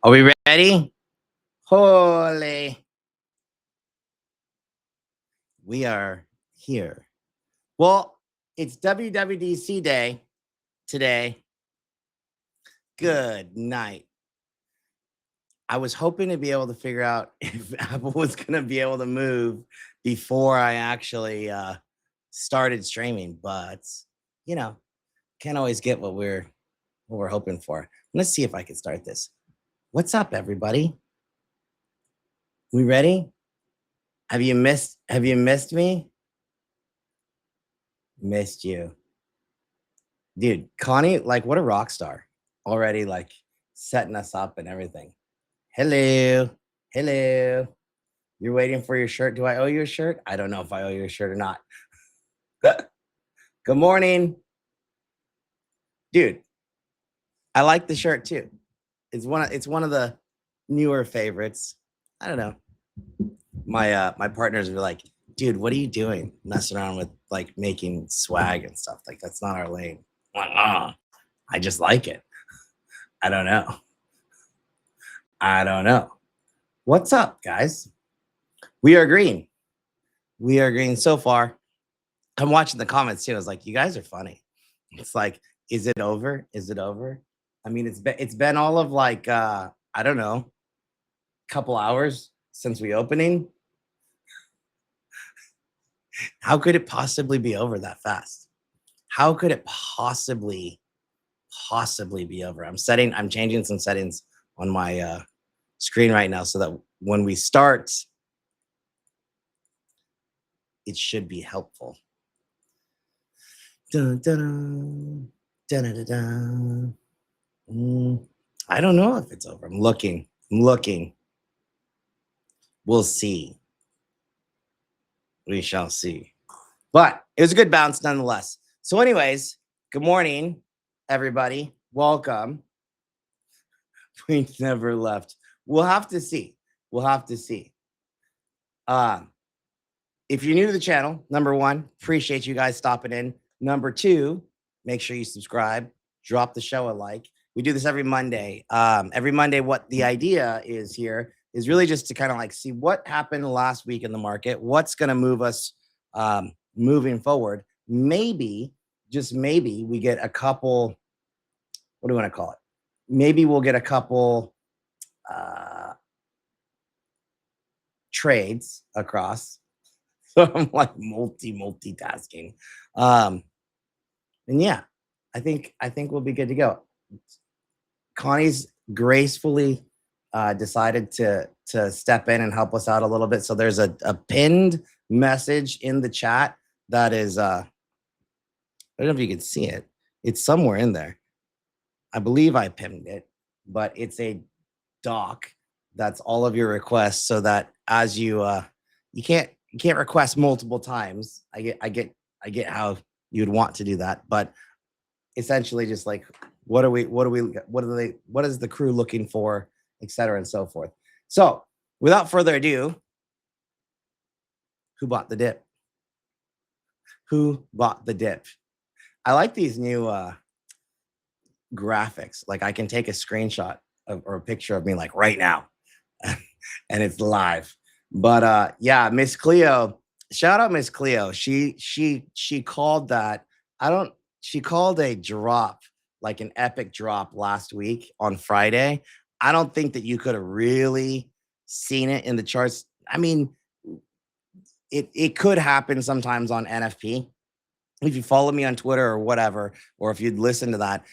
Are we ready? Holy. We are here. Well, it's WWDC day today. Good night. I was hoping to be able to figure out if Apple was going to be able to move before I actually started streaming, but you know, can't always get what we're hoping for. Let's see if I can start this. What's up, everybody? We ready? Have you missed me? Missed you. Dude, Connie, like, what a rock star. Already, like, setting us up and everything. Hello. Hello. You're waiting for your shirt. Do I owe you a shirt? I don't know if I owe you a shirt or not. Good morning. Dude, I like the shirt too. It's one of the newer favorites. I don't know. My partners were like, dude, what are you doing? Messing around with like making swag and stuff. Like, that's not our lane. I just like it. I don't know. What's up, guys? We are green. We are green so far. I'm watching the comments too. I was like, you guys are funny. It's like, is it over? Is it over? I mean, it's been all of like I don't know, couple hours since we opening. How could it possibly be over that fast? How could it possibly be over? I'm changing some settings on my screen right now so that when we start, it should be helpful. Dun, dun, dun, dun, dun, dun. I don't know if it's over. I'm looking. We'll see. We shall see. But it was a good bounce nonetheless. So anyways, good morning, everybody. Welcome. We never left. We'll have to see. If you're new to the channel, number one, appreciate you guys stopping in. Number two, make sure you subscribe, drop the show a like. We do this every Monday. What the idea is here is really just to kind of like see what happened last week in the market, what's going to move us moving forward. Maybe, just maybe, we get a couple, what do you want to call it? Maybe we'll get a couple trades across. So I'm like multitasking. And yeah, I think we'll be good to go. Connie's gracefully decided to step in and help us out a little bit. So there's a pinned message in the chat that is I don't know if you can see it. It's somewhere in there. I believe I pinned it, but it's a doc that's all of your requests, so that as you can't request multiple times. I get how you'd want to do that, but essentially just like what is the crew looking for, etc. and so forth. So without further ado, who bought the dip? I like these new graphics. Like, I can take a screenshot or a picture of me like right now and it's live. But yeah, Miss Cleo, shout out Miss Cleo. She called that. She called a drop, like an epic drop last week on Friday. I don't think that you could have really seen it in the charts. I mean, it could happen sometimes on NFP. If you follow me on Twitter or whatever, or if you'd listen to that,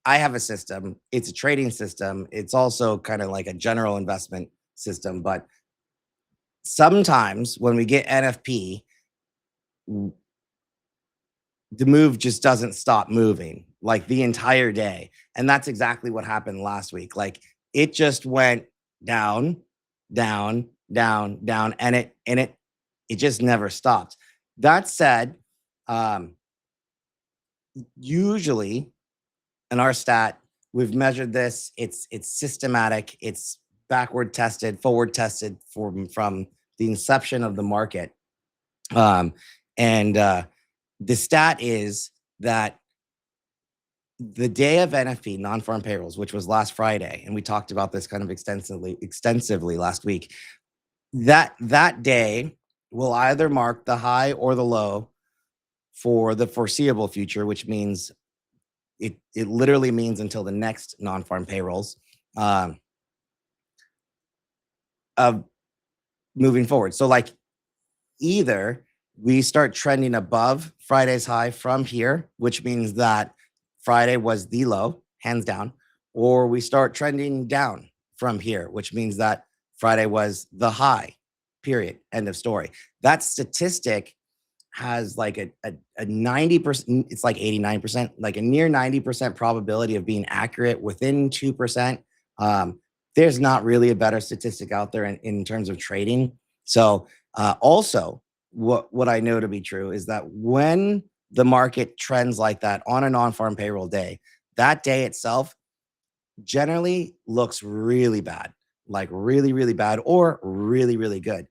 I have a system. It's a trading system. It's also kind of like a general investment system. But sometimes when we get NFP, the move just doesn't stop moving like the entire day. And that's exactly what happened last week. Like, it just went down, and it just never stopped. That said, usually in our stat, we've measured this. It's systematic. It's backward tested, forward tested from the inception of the market. The stat is that the day of NFP, non-farm payrolls, which was last Friday, and we talked about this kind of extensively last week. That day will either mark the high or the low for the foreseeable future, which means it literally means until the next non-farm payrolls of moving forward. So like either we start trending above Friday's high from here, which means that Friday was the low, hands down, or we start trending down from here, which means that Friday was the high, period, end of story. That statistic has like a 90%, it's like 89%, like a near 90% probability of being accurate within 2%. There's not really a better statistic out there in terms of trading. So also, what I know to be true is that when the market trends like that on a non-farm payroll day, that day itself generally looks really bad, like really, really bad or really, really good.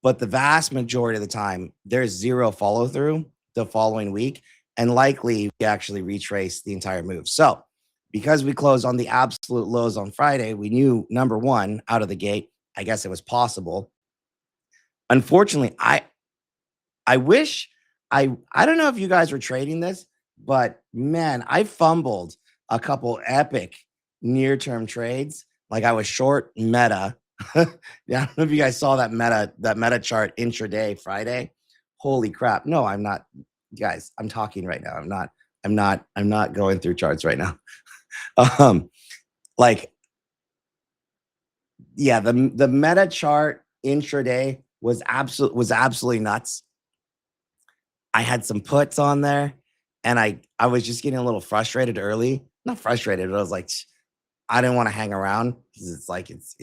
But the vast majority of the time, there's zero follow through the following week, and likely we actually retrace the entire move. So because we closed on the absolute lows on Friday, we knew number one out of the gate, I guess it was possible. Unfortunately, I wish I don't know if you guys were trading this, but man, I fumbled a couple epic near-term trades. Like I was short Meta. Yeah, I don't know if you guys saw that Meta chart intraday Friday. Holy crap. No, I'm not, guys, I'm talking right now. I'm not going through charts right now. Like, yeah, the Meta chart intraday was absolutely nuts. I had some puts on there, and I was just getting a little frustrated early. Not frustrated, but I was like, I didn't want to hang around because it's like it's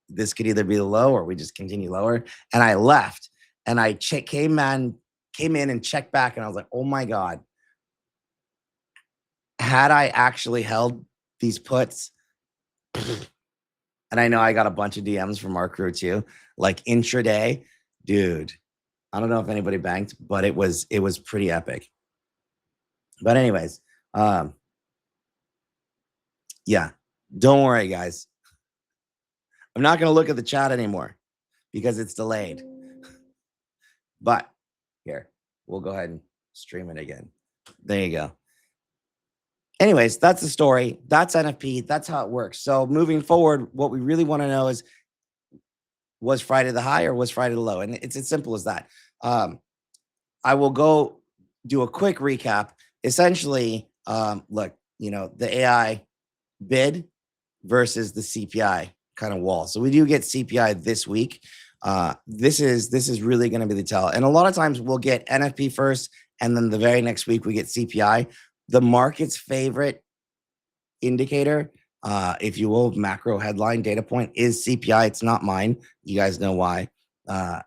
this could either be the low or we just continue lower. And I left, and I came in and checked back, and I was like, oh my god, had I actually held these puts, and I know I got a bunch of DMs from our crew too, like intraday, dude. I don't know if anybody banked, but it was pretty epic. But anyways, yeah, don't worry, guys. I'm not going to look at the chat anymore because it's delayed. But here, we'll go ahead and stream it again. There you go. Anyways, that's the story. That's NFP. That's how it works. So moving forward, what we really want to know is, was Friday the high or was Friday the low? And it's as simple as that. I will go do a quick recap. Essentially, look, the AI bid versus the CPI kind of wall. So we do get CPI this week. This is really going to be the tell. And a lot of times we'll get NFP first, and then the very next week we get CPI. The market's favorite indicator, if you will, macro headline data point is CPI. It's not mine. You guys know why. The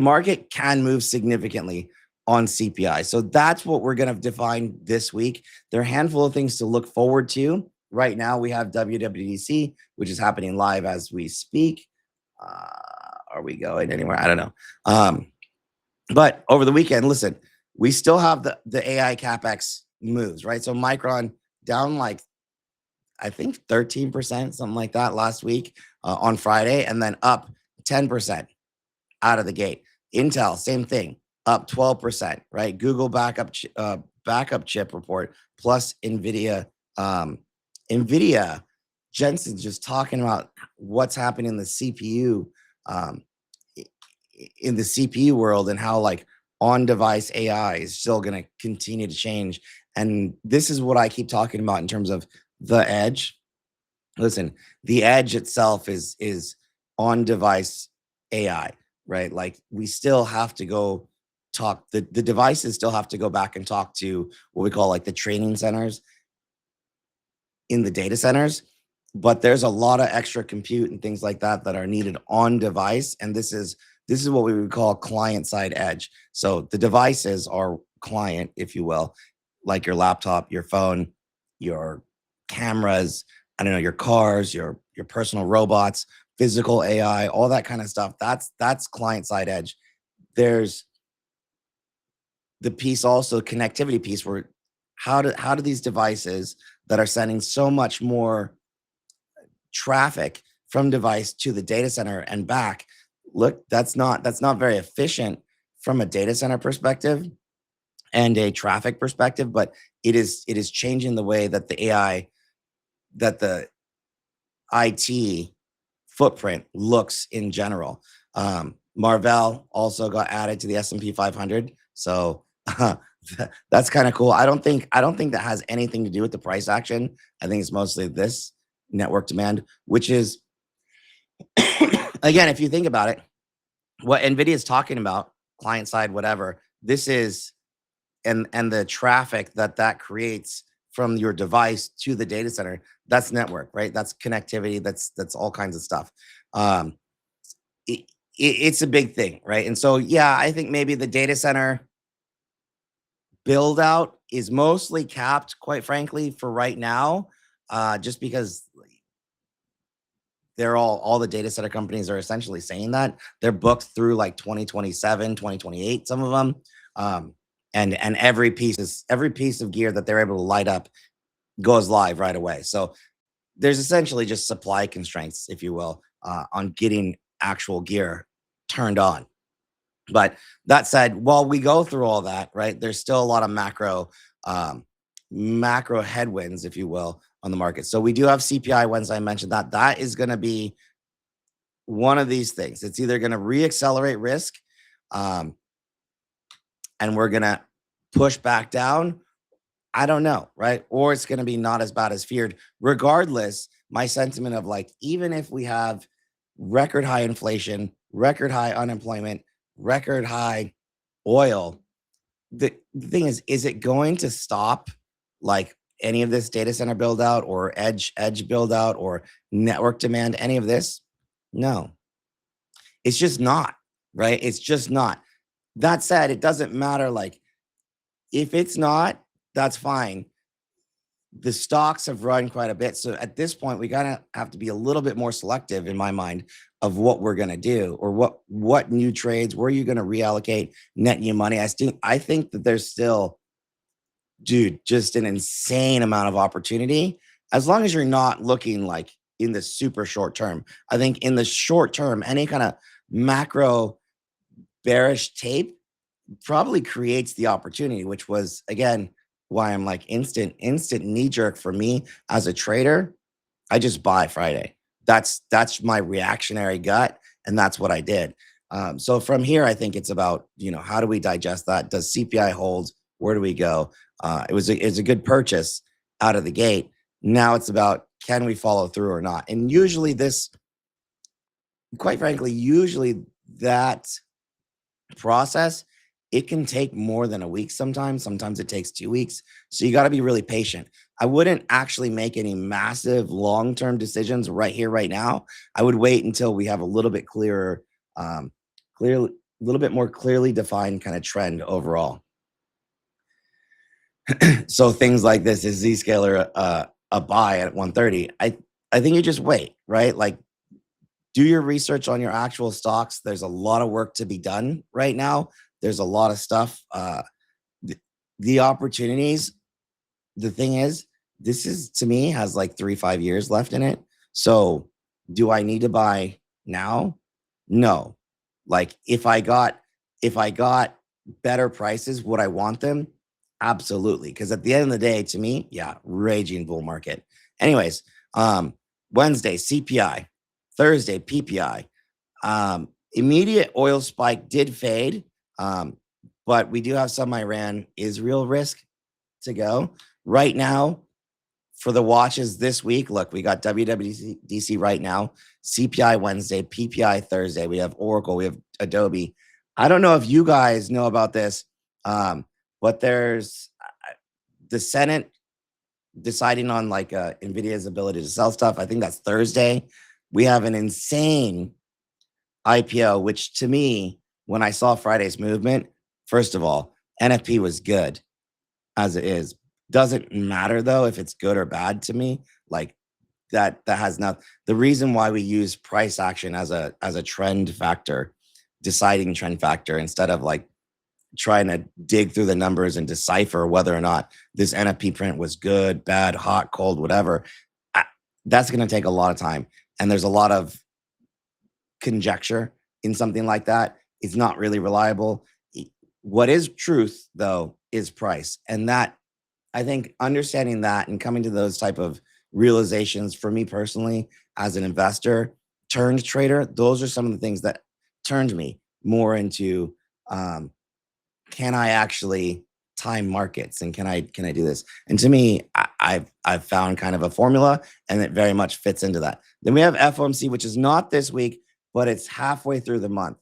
market can move significantly on CPI. So that's what we're going to define this week. There are a handful of things to look forward to. Right now, we have WWDC, which is happening live as we speak. Are we going anywhere? I don't know. But over the weekend, listen, we still have the AI CapEx moves, right? So Micron down like, I think 13%, something like that last week on Friday, and then up 10% out of the gate. Intel, same thing, up 12%, right? Google backup chip report plus NVIDIA. NVIDIA, Jensen's just talking about what's happening in the CPU, world, and how like on-device AI is still going to continue to change. And this is what I keep talking about in terms of the edge. Listen, the edge itself is on-device AI, right? Like we still have to go talk, the devices still have to go back and talk to what we call like the training centers in the data centers, but there's a lot of extra compute and things like that that are needed on device. And this is what we would call client side edge. So the devices are client, if you will, like your laptop, your phone, your cameras, I don't know, your cars, your personal robots, physical AI, all that kind of stuff. That's client side edge. There's the piece also, connectivity piece, where how do these devices that are sending so much more traffic from device to the data center and back, look, that's not very efficient from a data center perspective and a traffic perspective, but it is changing the way that the AI, that the IT footprint looks in general. Marvell also got added to the S&P 500, so that's kind of cool. I don't think that has anything to do with the price action. I think it's mostly this network demand, which is, again, if you think about it, what NVIDIA is talking about, client side, whatever, this is, and the traffic that creates from your device to the data center, that's network, right? That's connectivity. That's all kinds of stuff. It's a big thing, right? And so, yeah, I think maybe the data center build out is mostly capped, quite frankly, for right now, just because they're all the data center companies are essentially saying that they're booked through like 2027, 2028, some of them. And every piece of gear that they're able to light up goes live right away. So there's essentially just supply constraints, if you will, on getting actual gear turned on. But that said, while we go through all that, right, there's still a lot of macro headwinds, if you will, on the market. So we do have CPI Wednesday. I mentioned that is going to be one of these things. It's either going to reaccelerate risk, and we're going to push back down. I don't know, right? Or it's going to be not as bad as feared. Regardless, my sentiment of like, even if we have record high inflation, record high unemployment, record high oil, the thing is it going to stop like any of this data center build out or edge build out or network demand, any of this? No, it's just not, right? It's just not. That said, it doesn't matter. Like, if it's not, that's fine. The stocks have run quite a bit. So at this point, we gotta have to be a little bit more selective, in my mind, of what we're gonna do, or what new trades, where are you gonna reallocate net new money. I think that there's still, dude, just an insane amount of opportunity, as long as you're not looking like in the super short term. I think in the short term, any kind of macro bearish tape probably creates the opportunity, which was, again, why I'm like instant knee jerk for me as a trader. I just buy Friday. That's my reactionary gut, and that's what I did. So from here, I think it's about, how do we digest that? Does CPI hold? Where do we go? It was a good purchase out of the gate. Now it's about, can we follow through or not? And usually quite frankly, that process, it can take more than a week sometimes. Sometimes it takes 2 weeks. So you got to be really patient. I wouldn't actually make any massive long-term decisions right here, right now. I would wait until we have a little bit clearer, a little bit more clearly defined kind of trend overall. So things like this, is Zscaler a buy at 130? I think you just wait, right? Like, do your research on your actual stocks. There's a lot of work to be done right now. There's a lot of stuff. The opportunities, the thing is, this is, to me, has like 3-5 years left in it. So do I need to buy now? No. Like, if I got better prices, would I want them? Absolutely. Because at the end of the day, to me, yeah, raging bull market. Anyways, Wednesday, CPI. Thursday, PPI. Immediate oil spike did fade, but we do have some Iran-Israel risk to go. Right now, for the watches this week, look, we got WWDC right now, CPI Wednesday, PPI Thursday. We have Oracle, we have Adobe. I don't know if you guys know about this, but there's the Senate deciding on like NVIDIA's ability to sell stuff. I think that's Thursday. We have an insane IPO, which to me, when I saw Friday's movement, first of all, NFP was good as it is. Doesn't matter though if it's good or bad to me. Like, that has not. The reason why we use price action as a trend factor, deciding trend factor, instead of like trying to dig through the numbers and decipher whether or not this NFP print was good, bad, hot, cold, whatever. That's going to take a lot of time. And there's a lot of conjecture in something like that. It's not really reliable. What is truth, though, is price. And that, I think, understanding that and coming to those type of realizations for me personally as an investor turned trader, those are some of the things that turned me more into can I actually time markets and can I do this? And to me, I've found kind of a formula, and it very much fits into that. Then we have FOMC, which is not this week, but it's halfway through the month.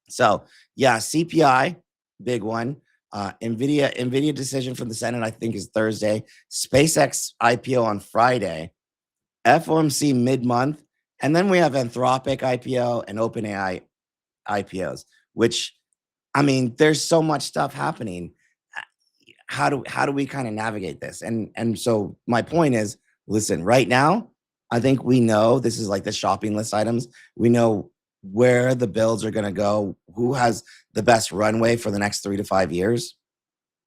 So yeah, CPI, big one. Nvidia decision from the Senate, I think, is Thursday. SpaceX IPO on Friday. FOMC mid-month, and then we have Anthropic IPO and OpenAI IPOs. Which, I mean, there's so much stuff happening. How do we kind of navigate this? And so my point is, listen, right now, I think we know this is like the shopping list items. We know where the builds are going to go, who has the best runway for the next 3 to 5 years.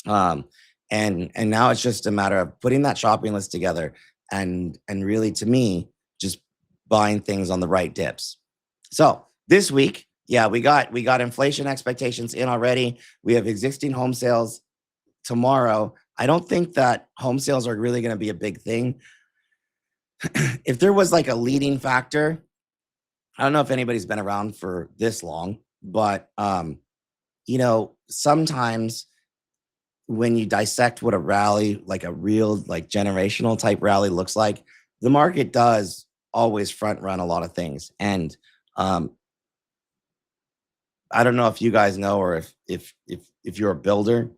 And now it's just a matter of putting that shopping list together and really, to me, just buying things on the right dips. So this week, yeah, we got inflation expectations in already. We have existing home sales tomorrow. I don't think that home sales are really going to be a big thing. If there was like a leading factor, I don't know if anybody's been around for this long, but you know, sometimes when you dissect what a rally, like a real like generational type rally looks like, the market does always front run a lot of things. And I don't know if you guys know, or if you're a builder,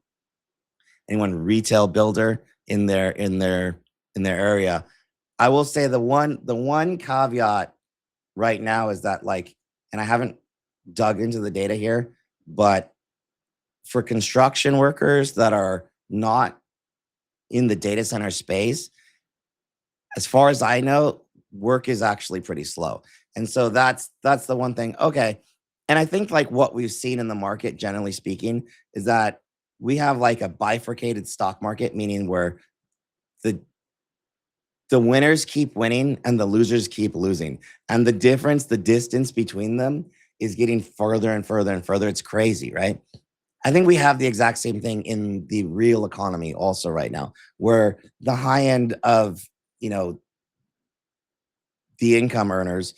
anyone retail builder in their area, I will say the one caveat right now is that, like, and I haven't dug into the data here, but for construction workers that are not in the data center space, as far as I know, work is actually pretty slow. And so that's the one thing. Okay. And I think like what we've seen in the market, generally speaking, is that we have like a bifurcated stock market, meaning where the winners keep winning and the losers keep losing. And the distance between them is getting further and further and further. It's crazy, right? I think we have the exact same thing in the real economy also right now, where the high end of, you know, the income earners,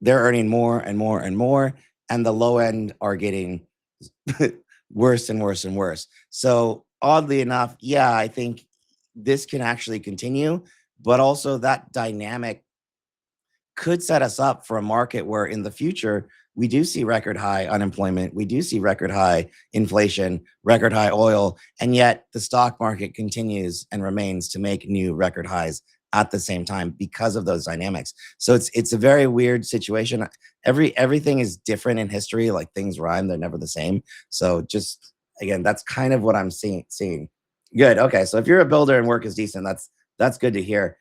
they're earning more and more and more, and the low end are getting worse and worse and worse. So oddly enough, yeah, I think this can actually continue, but also that dynamic could set us up for a market where in the future we do see record high unemployment, we do see record high inflation, record high oil, and yet the stock market continues and remains to make new record highs at the same time because of those dynamics. So it's a very weird situation. Everything is different in history, like things rhyme, they're never the same. So just again, that's kind of what I'm seeing. Good. Okay. So if you're a builder and work is decent, that's good to hear.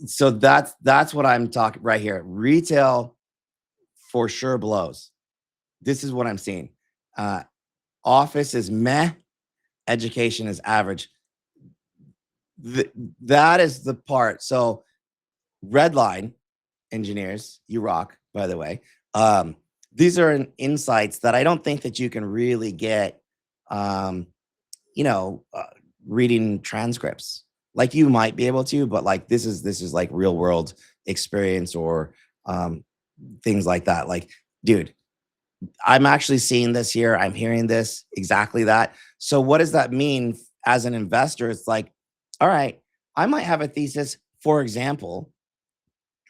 So that's what I'm talking right here. Retail for sure blows. This is what I'm seeing. Office is meh. Education is average. That is the part. So red line engineers, you rock, by the way. These are insights that I don't think that you can really get, reading transcripts. Like you might be able to, but like this is like real world experience or things like that. Like, dude, I'm actually seeing this here. I'm hearing this, exactly that. So what does that mean as an investor? It's like, all right, I might have a thesis, for example,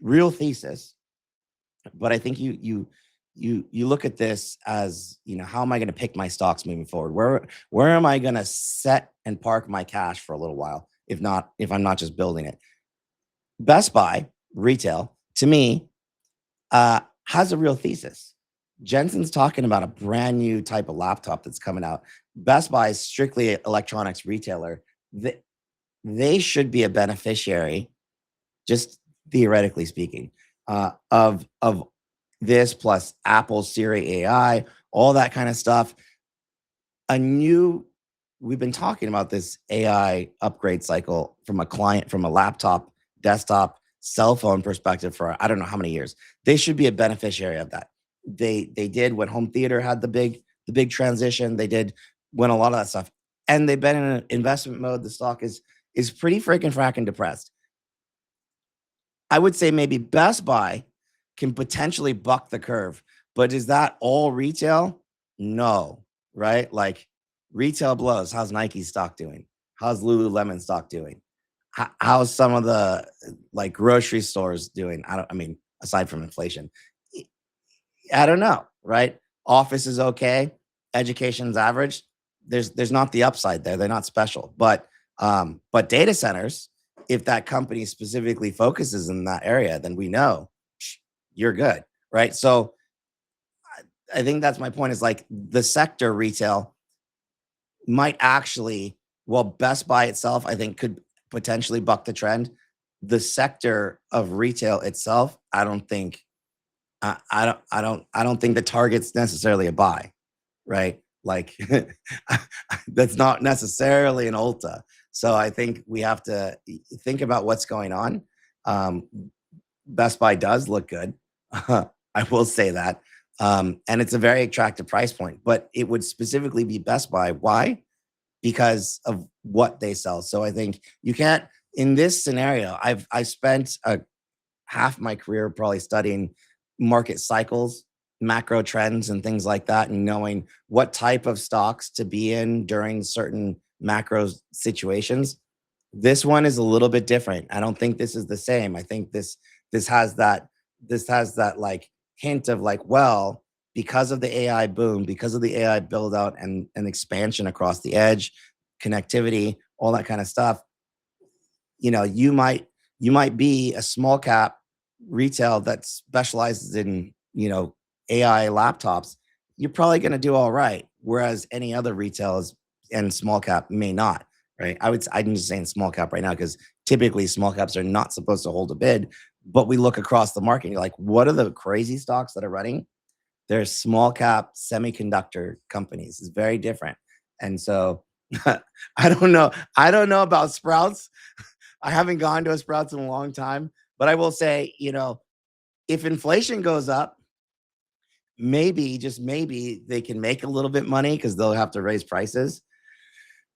real thesis, but I think you look at this as, you know, how am I going to pick my stocks moving forward? Where am I going to set and park my cash for a little while? If I'm not just building it. Best Buy retail, to me, has a real thesis. Jensen's talking about a brand new type of laptop that's coming out. Best Buy is strictly an electronics retailer. They should be a beneficiary, just theoretically speaking, of this plus Apple's Siri AI all that kind of stuff. We've been talking about this AI upgrade cycle from a laptop, desktop, cell phone perspective for I don't know how many years. They should be a beneficiary of that. They did when home theater had the big transition. They did when a lot of that stuff, and they've been in an investment mode. The stock is pretty freaking fracking depressed. I would say maybe Best Buy can potentially buck the curve, but is that all retail? No, right? Like retail blows. How's Nike stock doing? How's Lululemon stock doing? How's some of the like grocery stores doing? I mean, aside from inflation, I don't know, right? Office is okay. Education's average. There's not the upside there. They're not special, but data centers, if that company specifically focuses in that area, then we know you're good, right? So I think that's my point, is like the sector retail might actually, well, Best Buy itself, I think could potentially buck the trend. The sector of retail itself, I don't think the target's necessarily a buy, right? Like that's not necessarily an Ulta. So I think we have to think about what's going on. Best Buy does look good. I will say that. And it's a very attractive price point, but it would specifically be Best Buy. Why? Because of what they sell. So I think you can't, in this scenario, I spent half my career probably studying market cycles, macro trends, and things like that, and knowing what type of stocks to be in during certain macro situations. This one is a little bit different. I don't think this is the same. I think this has that like hint of like, well, because of the AI boom, because of the AI build out and expansion across the edge, connectivity, all that kind of stuff, you might be a small cap retail that specializes in, AI laptops. You're probably going to do all right. Whereas any other retailers and small cap may not, right? I'm just saying small cap right now, because typically small caps are not supposed to hold a bid, but we look across the market and you're like, what are the crazy stocks that are running? They're small cap semiconductor companies. It's very different. And so I don't know. I don't know about Sprouts. I haven't gone to a Sprouts in a long time, but I will say, if inflation goes up, maybe, just maybe, they can make a little bit money because they'll have to raise prices.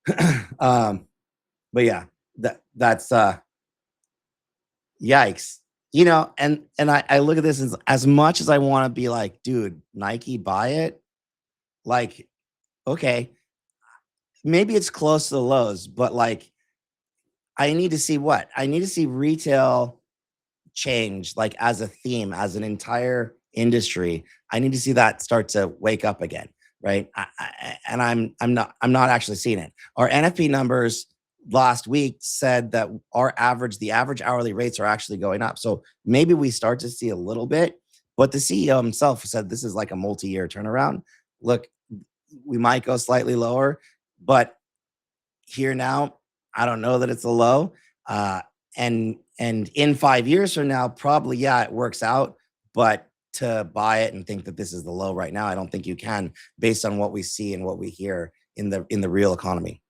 But yeah, that's yikes. And I look at this as much as I want to be like, dude, Nike, buy it. Like, okay, maybe it's close to the lows, but like, I need to see what? I need to see retail change, like as a theme, as an entire industry. I need to see that start to wake up again, right? And I'm not actually seeing it. Our NFP numbers last week said that the average hourly rates are actually going up. So maybe we start to see a little bit, but the CEO himself said this is like a multi-year turnaround. Look, we might go slightly lower, but here now, I don't know that it's a low. And in 5 years from now, probably, yeah, it works out. But to buy it and think that this is the low right now, I don't think you can, based on what we see and what we hear in the real economy.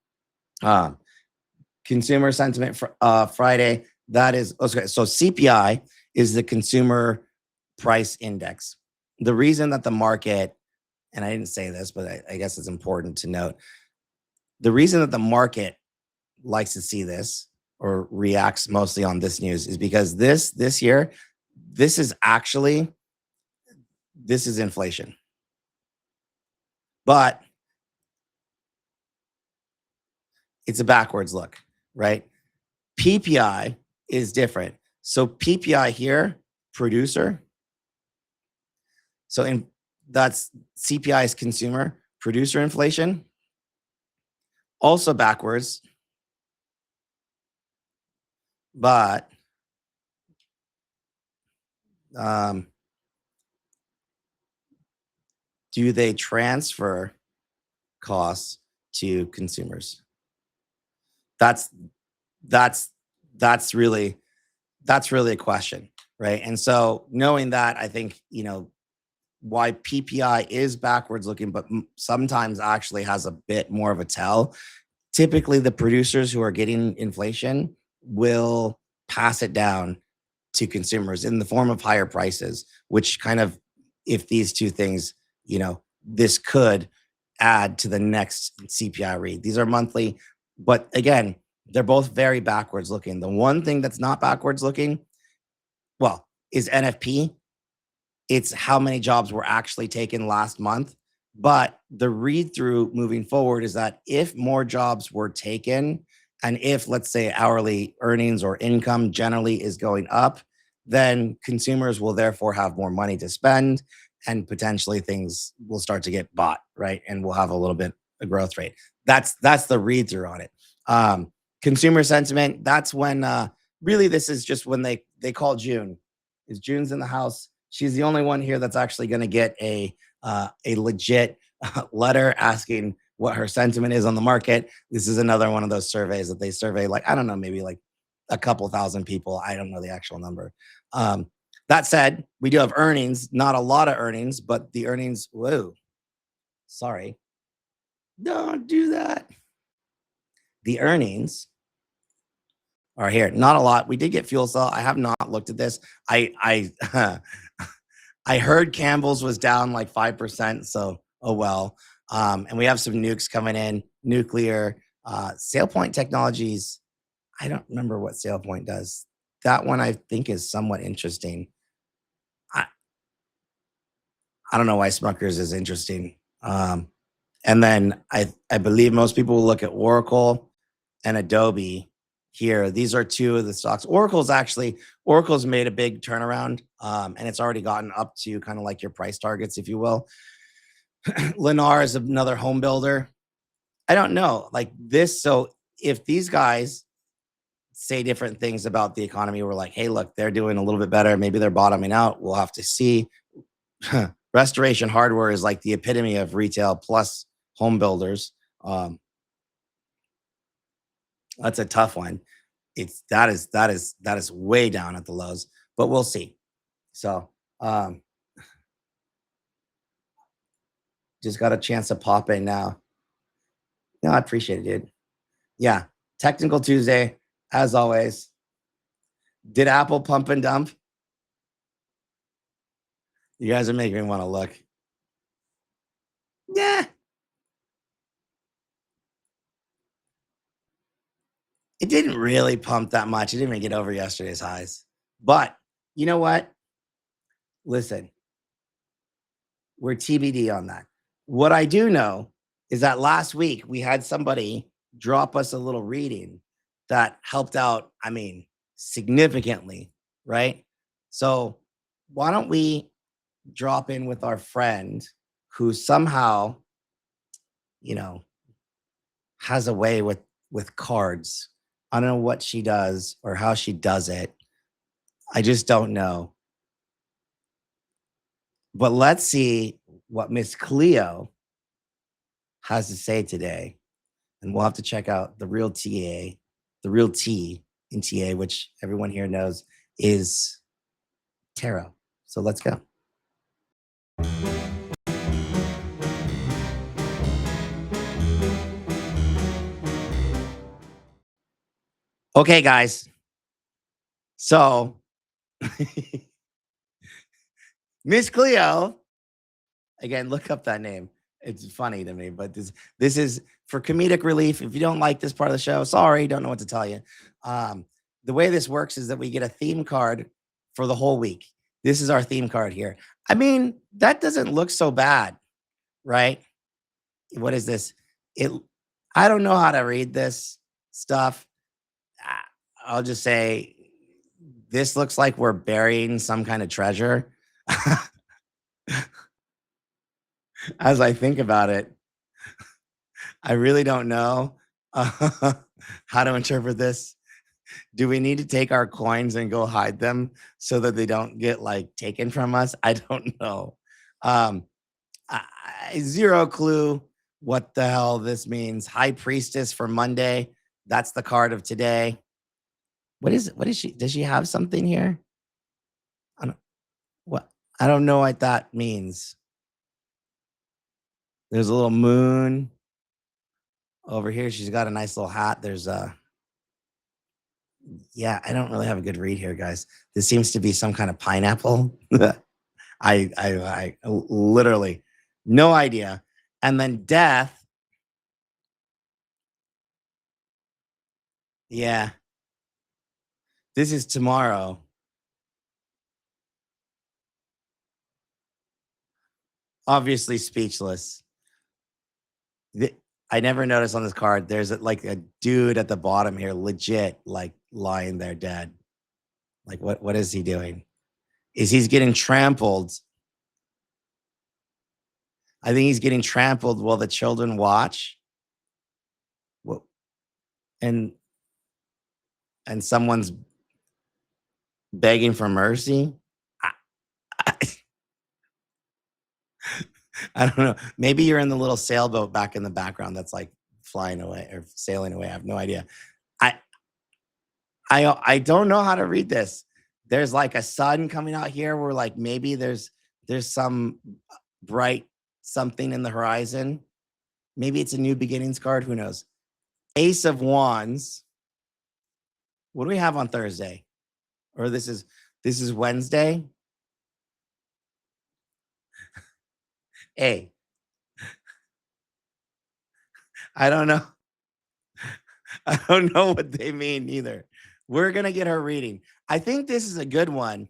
Consumer sentiment for Friday, that is okay. So CPI is the consumer price index. The reason that the market, and I didn't say this, but I guess it's important to note, the reason that the market likes to see this or reacts mostly on this news is because this year, this is inflation. But it's a backwards look, right? PPI is different. So PPI here, producer. So that's CPI is consumer, producer inflation. Also backwards. But do they transfer costs to consumers? That's really a question, right? And so knowing that, I think, why PPI is backwards looking, but sometimes actually has a bit more of a tell. Typically, the producers who are getting inflation will pass it down to consumers in the form of higher prices, which kind of, if these two things, this could add to the next CPI read. These are monthly, but again, they're both very backwards looking. The one thing that's not backwards looking, well, is NFP. It's how many jobs were actually taken last month. But the read through moving forward is that if more jobs were taken, and if, let's say, hourly earnings or income generally is going up, then consumers will therefore have more money to spend, and potentially things will start to get bought, right? And we'll have a little bit of growth rate. That's the read through on it. Consumer sentiment, that's when really this is just when they call June. Is June's in the house? She's the only one here that's actually going to get a legit letter asking what her sentiment is on the market. This is another one of those surveys that they survey, like, I don't know, maybe like a couple thousand people. I don't know the actual number. That said, we do have earnings, not a lot of earnings, but the earnings, whoa, sorry. Don't do that. The earnings are here. Not a lot. We did get fuel cell. I have not looked at this. I heard Campbell's was down like 5%. So, oh well. And we have some nukes coming in, nuclear, SailPoint Technologies. I don't remember what SailPoint does. That one I think is somewhat interesting. I don't know why Smuckers is interesting. And then I believe most people will look at Oracle and Adobe here. These are two of the stocks. Oracle's made a big turnaround, and it's already gotten up to kind of like your price targets, if you will. Lennar is another home builder. I don't know, like this. So if these guys say different things about the economy, we're like, hey, look, they're doing a little bit better. Maybe they're bottoming out. We'll have to see. Restoration Hardware is like the epitome of retail plus home builders. That's a tough one. That is way down at the lows, but we'll see. So just got a chance to pop in now. No, I appreciate it, dude. Yeah, Technical Tuesday, as always. Did Apple pump and dump? You guys are making me want to look. Yeah. It didn't really pump that much. It didn't even get over yesterday's highs. But you know what? Listen, we're TBD on that. What I do know is that last week we had somebody drop us a little reading that helped out, significantly, right? So why don't we drop in with our friend who somehow, has a way with cards. I don't know what she does or how she does it. I just don't know. But let's see what Miss Cleo has to say today. And we'll have to check out the real TA, the real T in TA, which everyone here knows is tarot. So let's go. Okay, guys. So Miss Cleo, again, look up that name. It's funny to me, but this is for comedic relief. If you don't like this part of the show, sorry, don't know what to tell you. The way this works is that we get a theme card for the whole week. This is our theme card here. That doesn't look so bad, right? What is this? I don't know how to read this stuff. I'll just say this looks like we're burying some kind of treasure. As I think about it, I really don't know how to interpret this. Do we need to take our coins and go hide them so that they don't get taken from us? I don't know. Zero clue what the hell this means. High Priestess for Monday. That's the card of today. What is it? What is she? Does she have something here? I don't know what that means. There's a little moon over here. She's got a nice little hat. There's yeah, I don't really have a good read here, guys. This seems to be some kind of pineapple. I literally no idea. And then death. Yeah, this is tomorrow. Obviously speechless. I never noticed on this card. There's like a dude at the bottom here, legit, like lying there dead. Like what is he doing? Is he's getting trampled? I think he's getting trampled while the children watch. Well, and someone's begging for mercy. I, I don't know. Maybe you're in the little sailboat back in the background that's like flying away or sailing away. I have no idea. I I don't know how to read this. There's like a sun coming out here where like maybe there's some bright something in the horizon. Maybe it's a new beginnings card. Who knows? Ace of Wands. What do we have on Thursday? Or this is Wednesday. Hey, I don't know. I don't know what they mean either. We're gonna get her reading. I think this is a good one.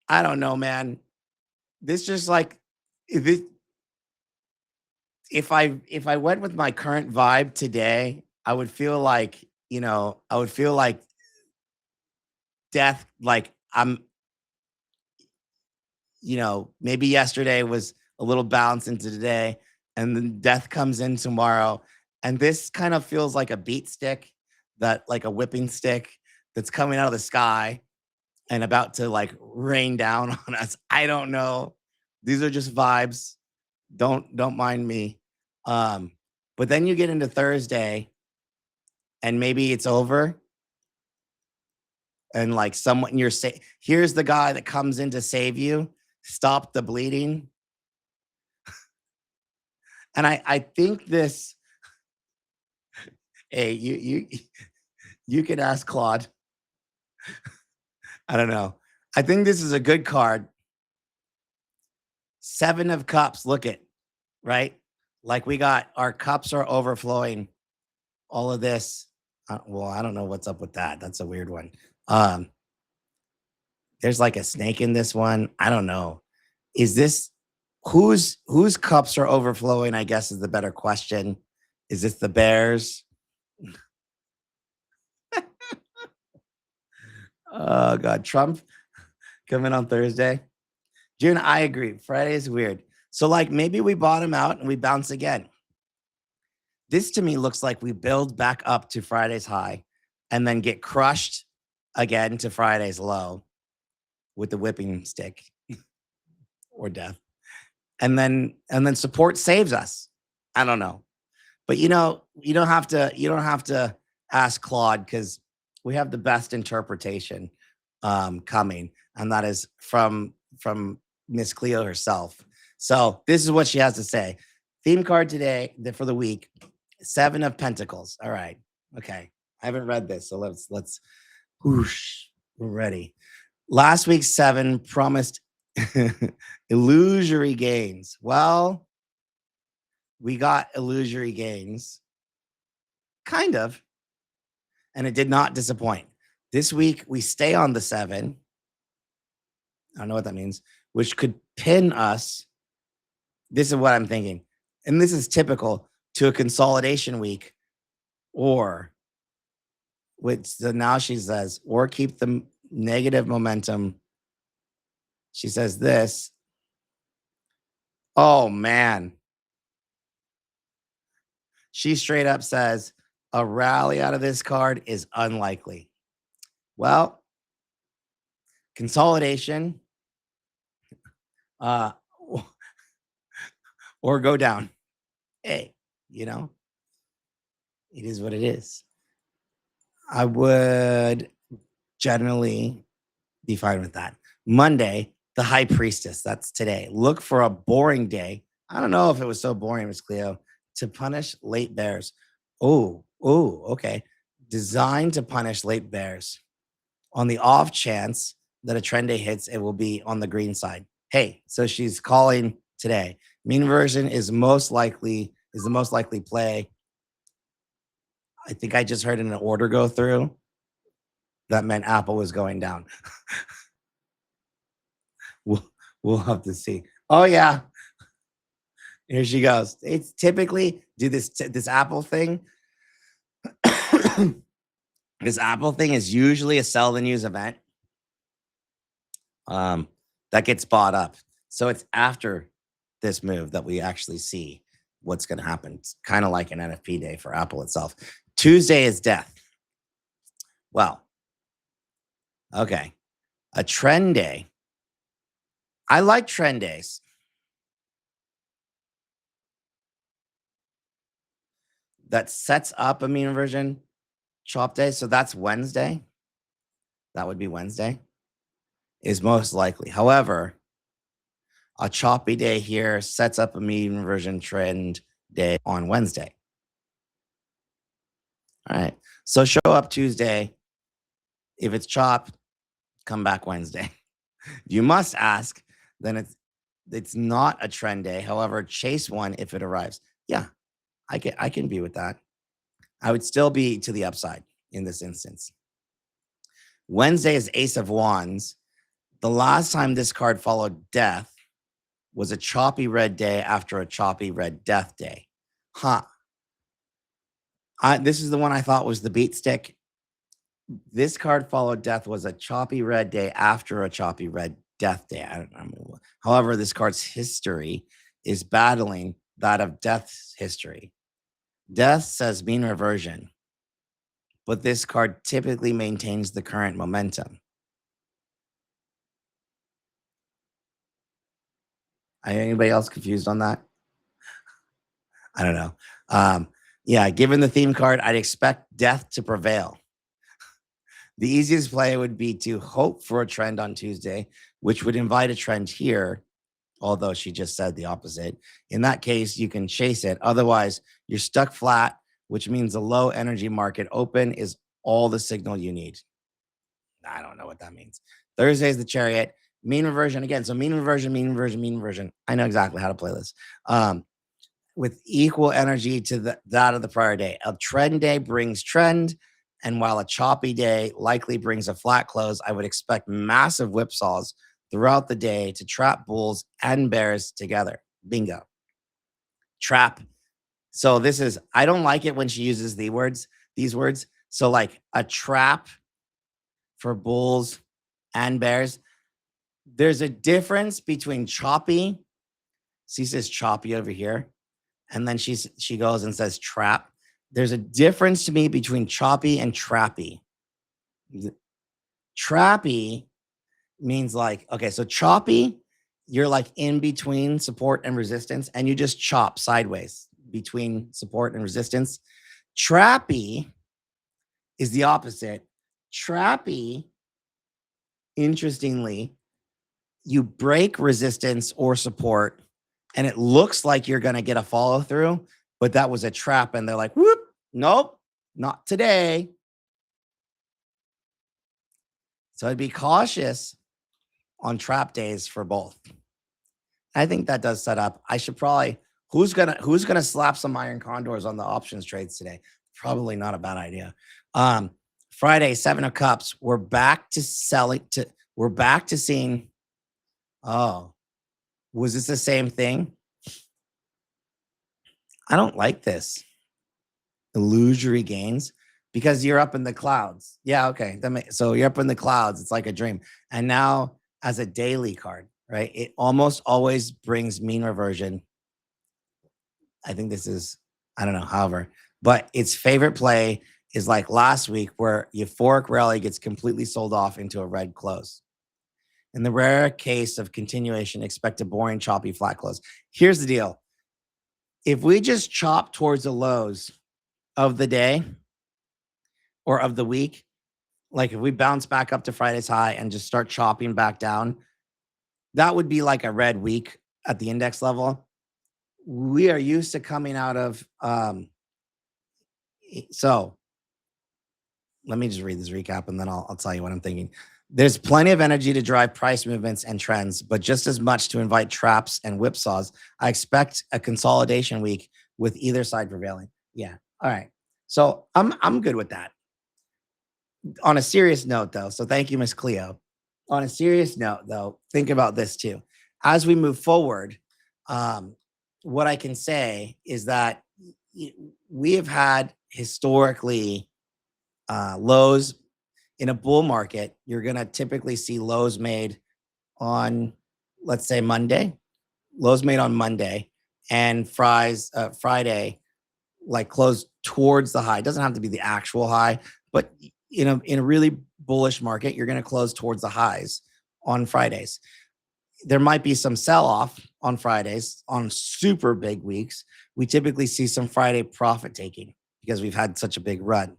I don't know, man. This just like if I went with my current vibe today, I would feel like, I would feel like death, like I'm, maybe yesterday was a little bounce into today, and then death comes in tomorrow. And this kind of feels like a beat stick, that like a whipping stick that's coming out of the sky and about to like rain down on us. I don't know. These are just vibes. Don't mind me. But then you get into Thursday and maybe it's over. And like someone here's the guy that comes in to save you, stop the bleeding. And I think this, hey, you could ask Claude. I don't know. I think this is a good card. 7 of Cups. Look it, right? Like we got our cups are overflowing. All of this. Well, I don't know what's up with that. That's a weird one. There's like a snake in this one. I don't know. Is this whose cups are overflowing? I guess is the better question. Is this the Bears? Oh God, Trump coming on Thursday. June, I agree. Friday is weird. So like maybe we bottom out and we bounce again. This to me looks like we build back up to Friday's high and then get crushed again to Friday's low with the whipping stick or death. And then support saves us. I don't know. But you don't have to ask Claude, because we have the best interpretation coming, and that is from Miss Cleo herself. So this is what she has to say. Theme card today for the week: 7 of Pentacles. All right, okay. I haven't read this, so let's. Whoosh, we're ready. Last week's 7 promised illusory gains. Well, we got illusory gains, kind of, and it did not disappoint. This week, we stay on the 7. I don't know what that means, which could pin us. This is what I'm thinking. And this is typical to a consolidation week, or which so now she says, or keep the negative momentum. She says this. Oh, man. She straight up says a rally out of this card is unlikely. Well, consolidation, or go down. Hey, it is what it is. I would generally Be fine with that. Monday, the high priestess. That's today. Look for a boring day. I don't know if it was so boring, Miss Cleo, to punish late bears. Oh, okay. Designed to punish late bears. On the off chance that a trend day hits, it will be on the green side. Hey, so she's calling today. Mean version is the most likely play. I think I just heard an order go through. That meant Apple was going down. We'll have to see. Oh yeah, here she goes. It's typically do this Apple thing. This Apple thing is usually a sell the news event. That gets bought up. So it's after this move that we actually see what's going to happen. It's kind of like an NFP day for Apple itself. Tuesday is death. Well, okay. A trend day. I like trend days. That sets up a mean reversion chop day. So that's Wednesday. That would be Wednesday. Is most likely. However, a choppy day here sets up a mean reversion trend day on Wednesday. All right. So show up Tuesday. If it's chopped, come back Wednesday. You must ask, then it's not a trend day. However, chase one if it arrives. Yeah, I can be with that. I would still be to the upside in this instance. Wednesday is Ace of Wands. The last time this card followed death was a choppy red day after a choppy red death day. This is the one I thought was the beat stick. This card followed death was a choppy red day after a choppy red death day. I don't know. However, this card's history is battling that of death's history. Death says mean reversion, but this card typically maintains the current momentum. Anybody else confused on that? I don't know. Yeah, given the theme card, I'd expect death to prevail. The easiest play would be to hope for a trend on Tuesday, which would invite a trend here, although she just said the opposite. In that case, you can chase it. Otherwise, you're stuck flat, which means a low energy market open is all the signal you need. I don't know what that means. Thursday is the chariot. Mean reversion again. So mean reversion, mean reversion, mean reversion. I know exactly how to play this. With equal energy to that of the prior day. A trend day brings trend. And while a choppy day likely brings a flat close, I would expect massive whipsaws throughout the day to trap bulls and bears together. Bingo. Trap. So this is, I don't like it when she uses these words. So like a trap for bulls and bears. There's a difference between choppy. She says choppy over here. And then she goes and says trap. There's a difference to me between choppy and trappy. Trappy means like, okay, so choppy, you're like in between support and resistance, and you just chop sideways between support and resistance. Trappy is the opposite. Trappy, interestingly, you break resistance or support, and it looks like you're going to get a follow through, but that was a trap. And they're like, whoop, nope, not today. So I'd be cautious on trap days for both. I think that does set up. I should probably, who's gonna slap some iron condors on the options trades today? Probably not a bad idea. Friday, 7 of Cups. We're back to seeing. Oh, was this the same thing? I don't like this. Illusory gains because you're up in the clouds. Yeah, okay. So you're up in the clouds. It's like a dream. And now as a daily card, right? It almost always brings mean reversion. I think this is, I don't know, however, but its favorite play is like last week where euphoric rally gets completely sold off into a red close. In the rare case of continuation, expect a boring, choppy, flat close. Here's the deal. If we just chop towards the lows of the day or of the week, like if we bounce back up to Friday's high and just start chopping back down, that would be like a red week at the index level. We are used to coming out of, so let me just read this recap and then I'll tell you what I'm thinking. There's plenty of energy to drive price movements and trends, but just as much to invite traps and whipsaws. I expect a consolidation week with either side prevailing. Yeah. All right. So I'm good with that. On a serious note, though, so thank you, Miss Cleo. On a serious note, though, think about this too. As we move forward, what I can say is that we have had historically lows in a bull market. You're going to typically see lows made on, let's say, Monday, lows made on Monday, and Friday, like close towards the high. It doesn't have to be the actual high, but in a really bullish market, you're going to close towards the highs on Fridays. There might be some sell-off on Fridays on super big weeks. We typically see some Friday profit taking because we've had such a big run.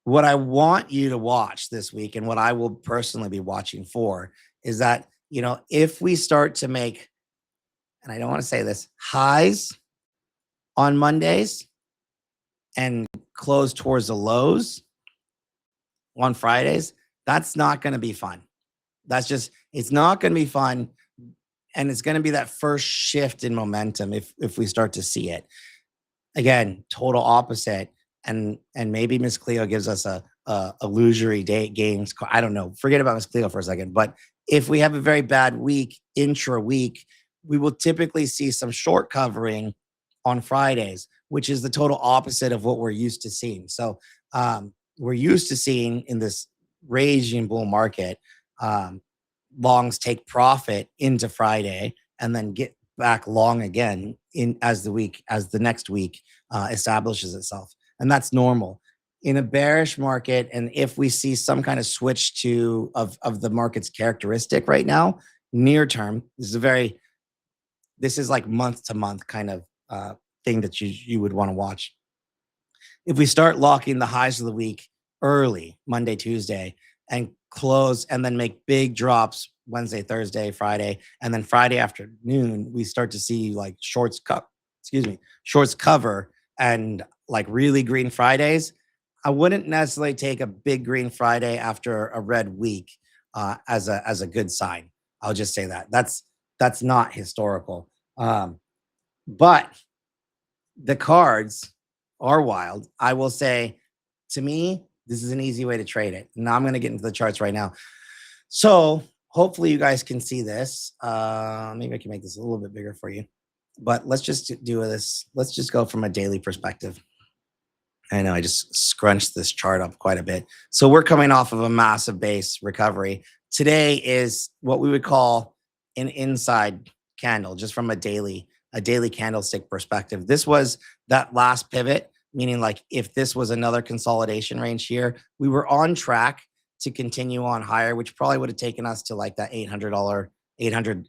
What I want you to watch this week, and what I will personally be watching for, is that, if we start to make, and I don't want to say this, highs on Mondays and close towards the lows on Fridays, that's not going to be fun. It's not going to be fun. And it's going to be that first shift in momentum if we start to see it. Again, total opposite. And maybe Miss Cleo gives us a illusory day gains. I don't know. Forget about Miss Cleo for a second. But if we have a very bad week, intra week, we will typically see some short covering on Fridays, which is the total opposite of what we're used to seeing. So we're used to seeing in this raging bull market, longs take profit into Friday and then get back long again as the next week establishes itself. And that's normal. In a bearish market, and if we see some kind of switch of the market's characteristic right now, near term, this is like month to month kind of thing that you would want to watch. If we start locking the highs of the week early, Monday, Tuesday, and close and then make big drops Wednesday, Thursday, Friday, and then Friday afternoon, we start to see like shorts cover and like really green Fridays. I wouldn't necessarily take a big green Friday after a red week as a good sign. I'll just say that. That's not historical. But the cards are wild. I will say, to me, this is an easy way to trade it. Now I'm going to get into the charts right now. So hopefully you guys can see this. Maybe I can make this a little bit bigger for you. But let's just do this. Let's just go from a daily perspective. I know I just scrunched this chart up quite a bit. So we're coming off of a massive base recovery. Today is what we would call an inside candle, just from a daily candlestick perspective. This was that last pivot, meaning like if this was another consolidation range here, we were on track to continue on higher, which probably would have taken us to like that $800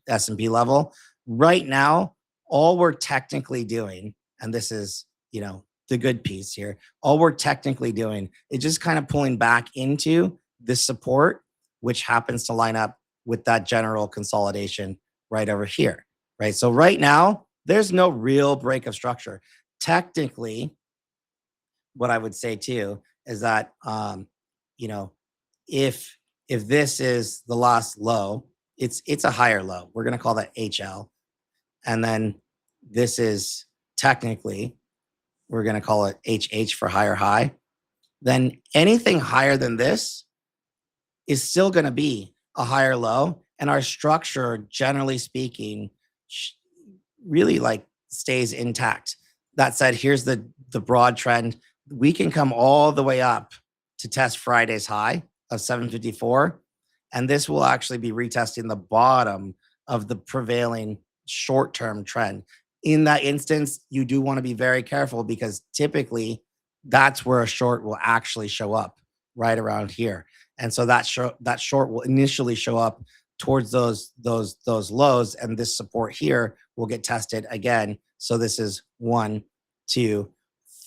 S&P level. Right now, all we're technically doing, and this is, the good piece here, all we're technically doing is just kind of pulling back into this support, which happens to line up with that general consolidation right over here, right? So right now, there's no real break of structure. Technically, what I would say too is that, if this is the last low, it's a higher low. We're going to call that HL. And then this is technically, we're going to call it HH for higher high. Then anything higher than this is still going to be a higher low. And our structure, generally speaking, really like stays intact. That said, here's the broad trend. We can come all the way up to test Friday's high of 754. And this will actually be retesting the bottom of the prevailing short-term trend. In that instance, you do want to be very careful because typically that's where a short will actually show up, right around here. And so that short will initially show up towards those lows, and this support here will get tested again. So this is 1, 2,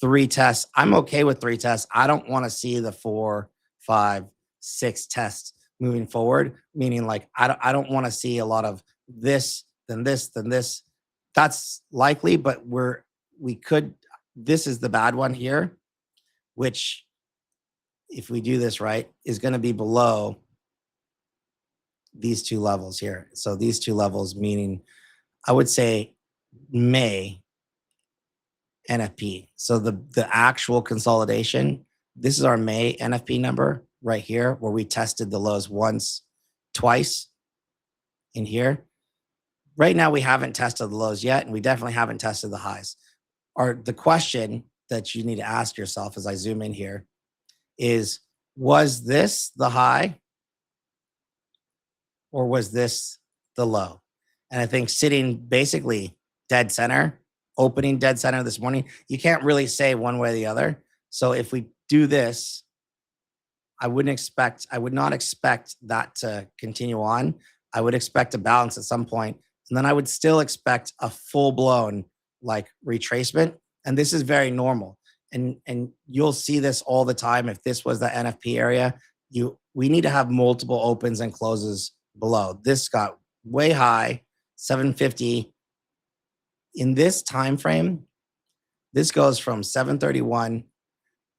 3 tests. I'm okay with 3 tests. I don't want to see the 4, 5, 6 tests moving forward, meaning like I don't want to see a lot of this, then this, then this. That's likely, but we could, this is the bad one here, which if we do this right, is going to be below these 2 levels here. So these 2 levels, meaning I would say May NFP. So the actual consolidation, this is our May NFP number right here, where we tested the lows once, twice in here. Right now, we haven't tested the lows yet, and we definitely haven't tested the highs. The question that you need to ask yourself as I zoom in here is, was this the high or was this the low? And I think sitting basically dead center, opening dead center this morning, you can't really say one way or the other. So if we do this, I would not expect that to continue on. I would expect a balance at some point, and then I would still expect a full-blown like retracement. And this is very normal. And you'll see this all the time. If this was the NFP area, we need to have multiple opens and closes below. This got way high, 750. In this time frame, this goes from 731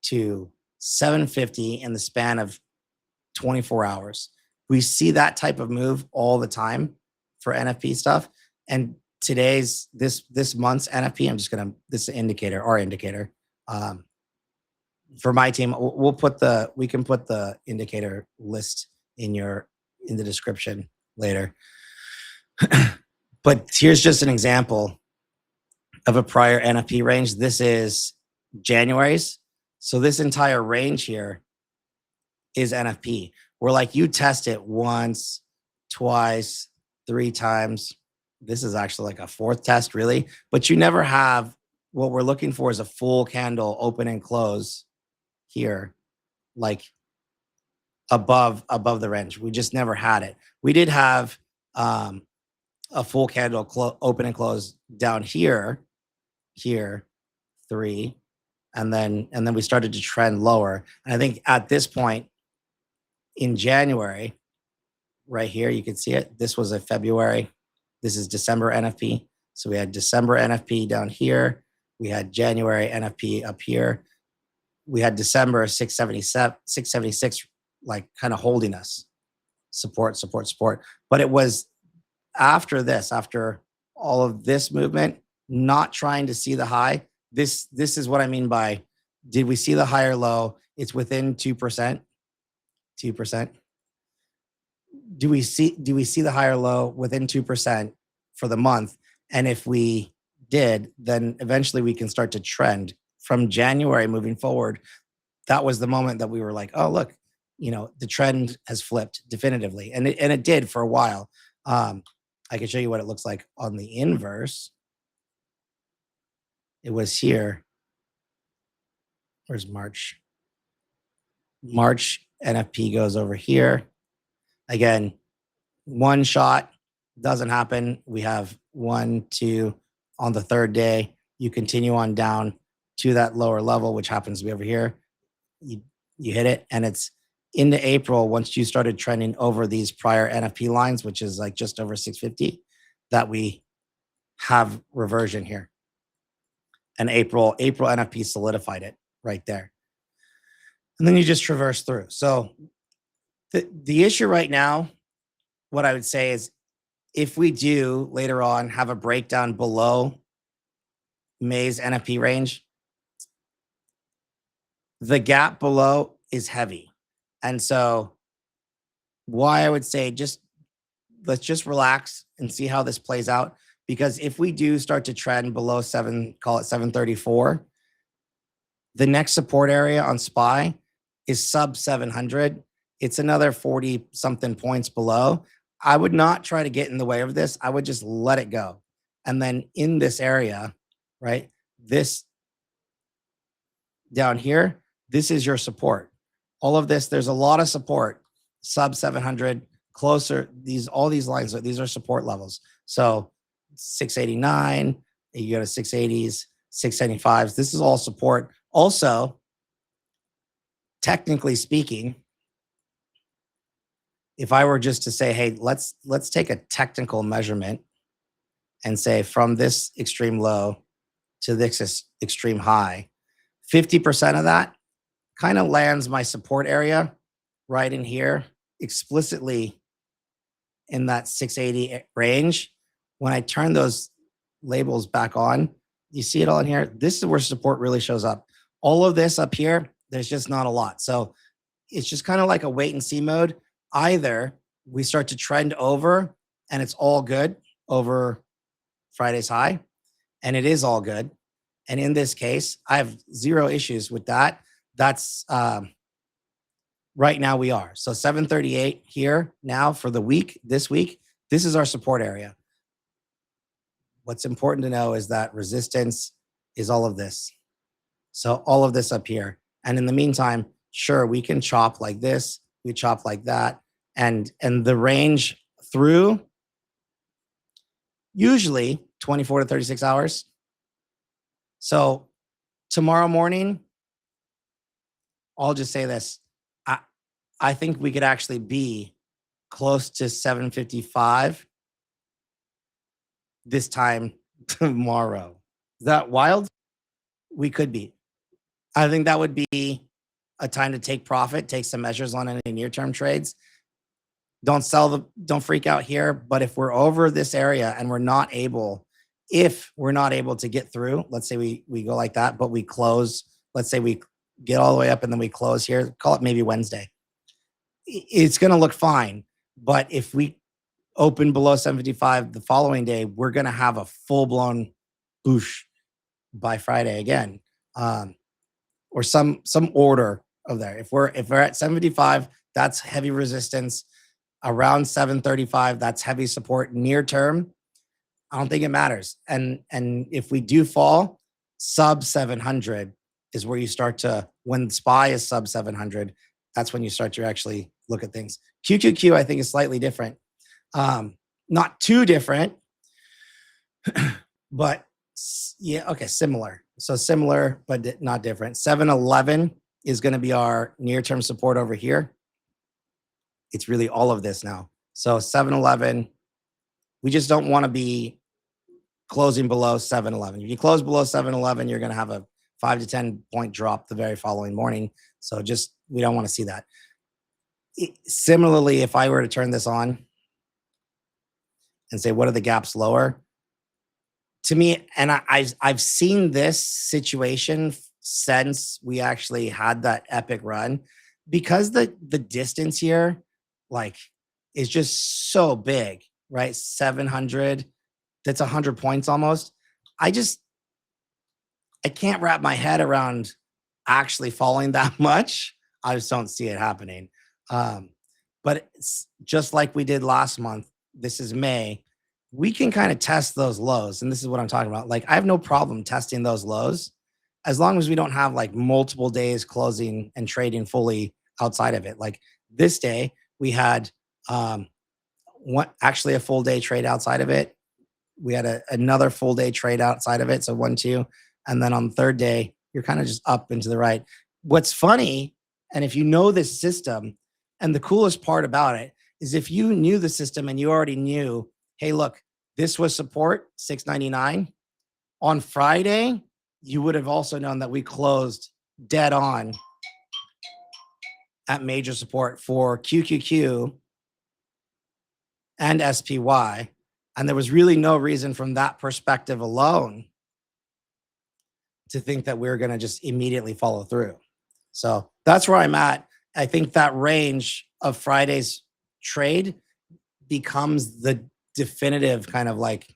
to 750 in the span of 24 hours. We see that type of move all the time for NFP stuff. And today's this month's NFP, I'm just gonna, this indicator, our indicator. For my team, we can put the indicator list in the description later. But here's just an example of a prior NFP range. This is January's. So this entire range here is NFP. Where like you test it once, twice, 3 times. This is actually like a 4th test, really. But you never have, what we're looking for is a full candle open and close here, like above the range. We just never had it. We did have a full candle open and close down here, 3, and then we started to trend lower. And I think at this point in January, right here, you can see it. This was a February. This is December NFP. So we had December NFP down here. We had January NFP up here. We had December 677, 676, like kind of holding us. Support. But it was after this, after all of this movement, not trying to see the high. This is what I mean by, did we see the high or low? It's within 2%. 2%. Do we see the high or low within 2% for the month? And if we did, then eventually we can start to trend from January moving forward. That was the moment that we were like, oh, look, the trend has flipped definitively. And it did for a while. I can show you what it looks like on the inverse. It was here. Where's March? March NFP goes over here. Again, one shot doesn't happen. We have 1, 2 on the 3rd day. You continue on down to that lower level, which happens to be over here. You hit it, and it's into April, once you started trending over these prior NFP lines, which is like just over 650, that we have reversion here. And April NFP solidified it right there. And then you just traverse through. So the issue right now, what I would say is, if we do later on have a breakdown below May's NFP range, the gap below is heavy. And so why I would say let's just relax and see how this plays out. Because if we do start to trend below 734, the next support area on SPY is sub 700. It's another 40 something points below. I would not try to get in the way of this. I would just let it go. And then in this area, right, this down here, this is your support. All of this, there's a lot of support, sub 700, closer, all these lines, these are support levels. So 689, you go to 680s, 675s. This is all support. Also, technically speaking, if I were just to say, hey, let's take a technical measurement and say from this extreme low to this extreme high, 50% of that kind of lands my support area right in here, explicitly in that 680 range. When I turn those labels back on, you see it all in here. This is where support really shows up. All of this up here, there's just not a lot. So it's just kind of like a wait and see mode. Either we start to trend over and it's all good over Friday's high, and it is all good. And in this case, I have zero issues with that. That's right now we are. So 738 here now for the week, this week, this is our support area. What's important to know is that resistance is all of this. So all of this up here. And in the meantime, sure, we can chop like this, we chop like that. And the range through usually 24 to 36 hours. So tomorrow morning, I'll just say this. I think we could actually be close to 755 this time tomorrow. Is that wild? We could be. I think that would be a time to take profit, take some measures on any near-term trades. Don't freak out here. But if we're over this area and we're not able to get through, let's say we go like that, but we close, let's say we get all the way up and then we close here, call it maybe Wednesday. It's going to look fine. But if we open below 755 the following day, we're going to have a full-blown boosh by Friday again, or some order of there. If we're at 755, that's heavy resistance. Around 735, that's heavy support. Near term, I don't think it matters. And if we do fall, sub 700 is where you start to, when SPY is sub 700, that's when you start to actually look at things. QQQ, I think, is slightly different. Not too different, but yeah, okay, similar. So similar, but not different. 711 is going to be our near-term support over here. It's really all of this now. So 711, we just don't want to be closing below 711. If you close below 711, you're going to have a 5 to 10 point drop the very following morning. So we don't want to see that. Similarly, if I were to turn this on and say, what are the gaps lower? To me, and I've seen this situation since we actually had that epic run, because the distance here, like, is just so big, right? 700, that's 100 points almost. I can't wrap my head around actually falling that much. I just don't see it happening. But it's just like we did last month, this is May, we can kind of test those lows. And this is what I'm talking about. Like, I have no problem testing those lows as long as we don't have like multiple days closing and trading fully outside of it. Like this day, we had actually a full day trade outside of it. We had another full day trade outside of it. So 1, 2. And then on the third day, you're kind of just up and to the right. What's funny, and if you know this system, and the coolest part about it is if you knew the system and you already knew, hey, look, this was support 699. On Friday, you would have also known that we closed dead on at major support for QQQ and SPY. And there was really no reason from that perspective alone to think that we're going to just immediately follow through. So that's where I'm at. I think that range of Friday's trade becomes the definitive kind of like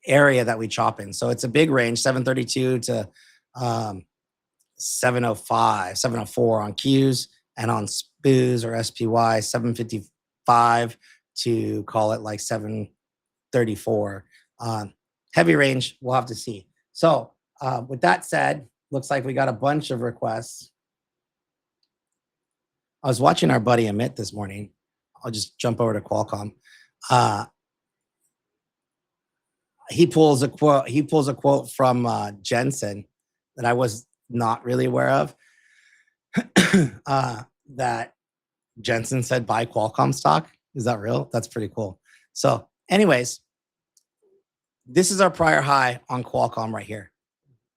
area that we chop in. So it's a big range, 732 to 705, 704 on Qs, and on SPUs or SPY, 755 to call it like 734. Heavy range, we'll have to see. So with that said, looks like we got a bunch of requests. I was watching our buddy Amit this morning. I'll just jump over to Qualcomm. he pulls a quote. He pulls a quote from Jensen that I was not really aware of. That Jensen said buy Qualcomm stock. Is that real? That's pretty cool. So, anyways, this is our prior high on Qualcomm right here,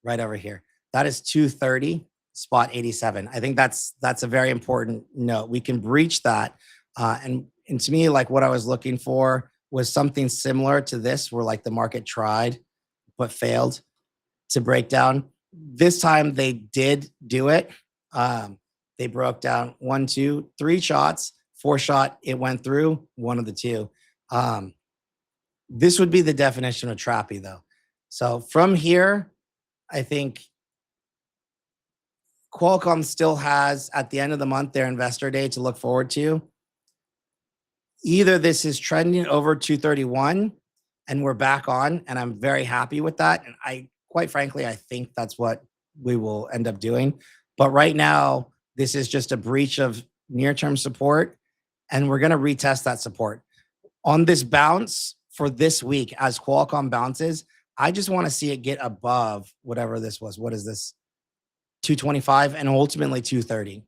right over here. That is 230 spot 87. I think that's a very important note. We can breach that, and to me, like what I was looking for was something similar to this, where like the market tried but failed to break down. This time they did do it. They broke down 1, 2, 3 shots, 4 shot. It went through one of the two. This would be the definition of trappy, though. So from here, I think Qualcomm still has, at the end of the month, their investor day to look forward to. Either this is trending over 231 and we're back on, and I'm very happy with that. And quite frankly, I think that's what we will end up doing. But right now, this is just a breach of near-term support, and we're going to retest that support. On this bounce for this week, as Qualcomm bounces, I just want to see it get above whatever this was. What is this? 225 and ultimately 230.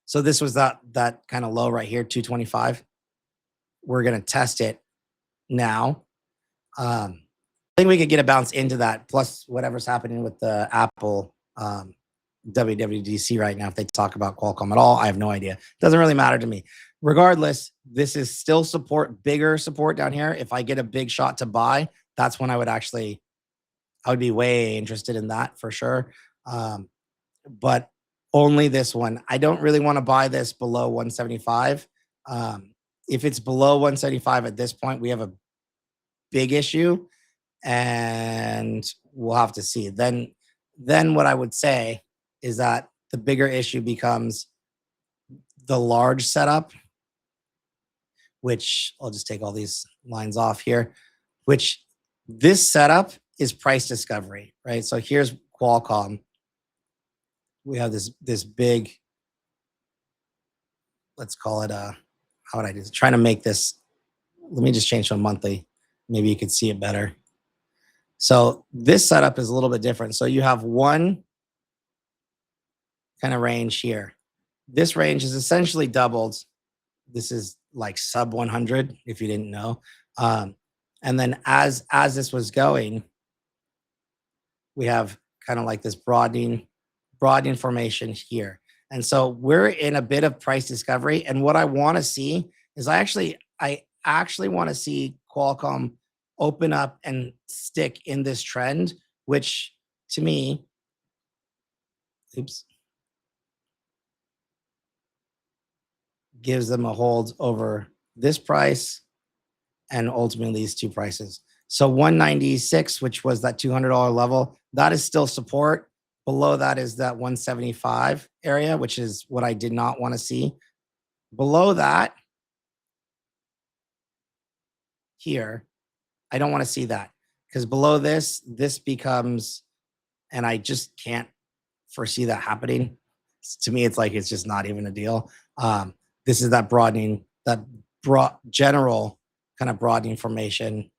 So this was that kind of low right here, 225. We're going to test it now. I think we could get a bounce into that, plus whatever's happening with the Apple WWDC right now. If they talk about Qualcomm at all, I have no idea. Doesn't really matter to me. Regardless, this is still support, bigger support down here. If I get a big shot to buy, that's when I would be way interested in that for sure. But only this one. I don't really want to buy this below 175. If it's below 175 at this point, we have a big issue, and we'll have to see. Then what I would say is that the bigger issue becomes the large setup, which I'll just take all these lines off here, which this setup is price discovery, right? So here's Qualcomm. We have this big, let's call it how would I do this? Trying to make this, let me just change to a monthly. Maybe you could see it better. So this setup is a little bit different. So you have one kind of range here. This range is essentially doubled. This is like sub 100, if you didn't know. And then as this was going, we have kind of like this broadening formation here. And so we're in a bit of price discovery. And what I want to see is I actually want to see Qualcomm open up and stick in this trend, which to me, gives them a hold over this price and ultimately these two prices. So 196, which was that $200 level, that is still support. Below that is that 175 area, which is what I did not want to see. Below that, here, I don't want to see that, because below this becomes, and I just can't foresee that happening. To me, it's like it's just not even a deal. This is that broadening, general kind of broadening formation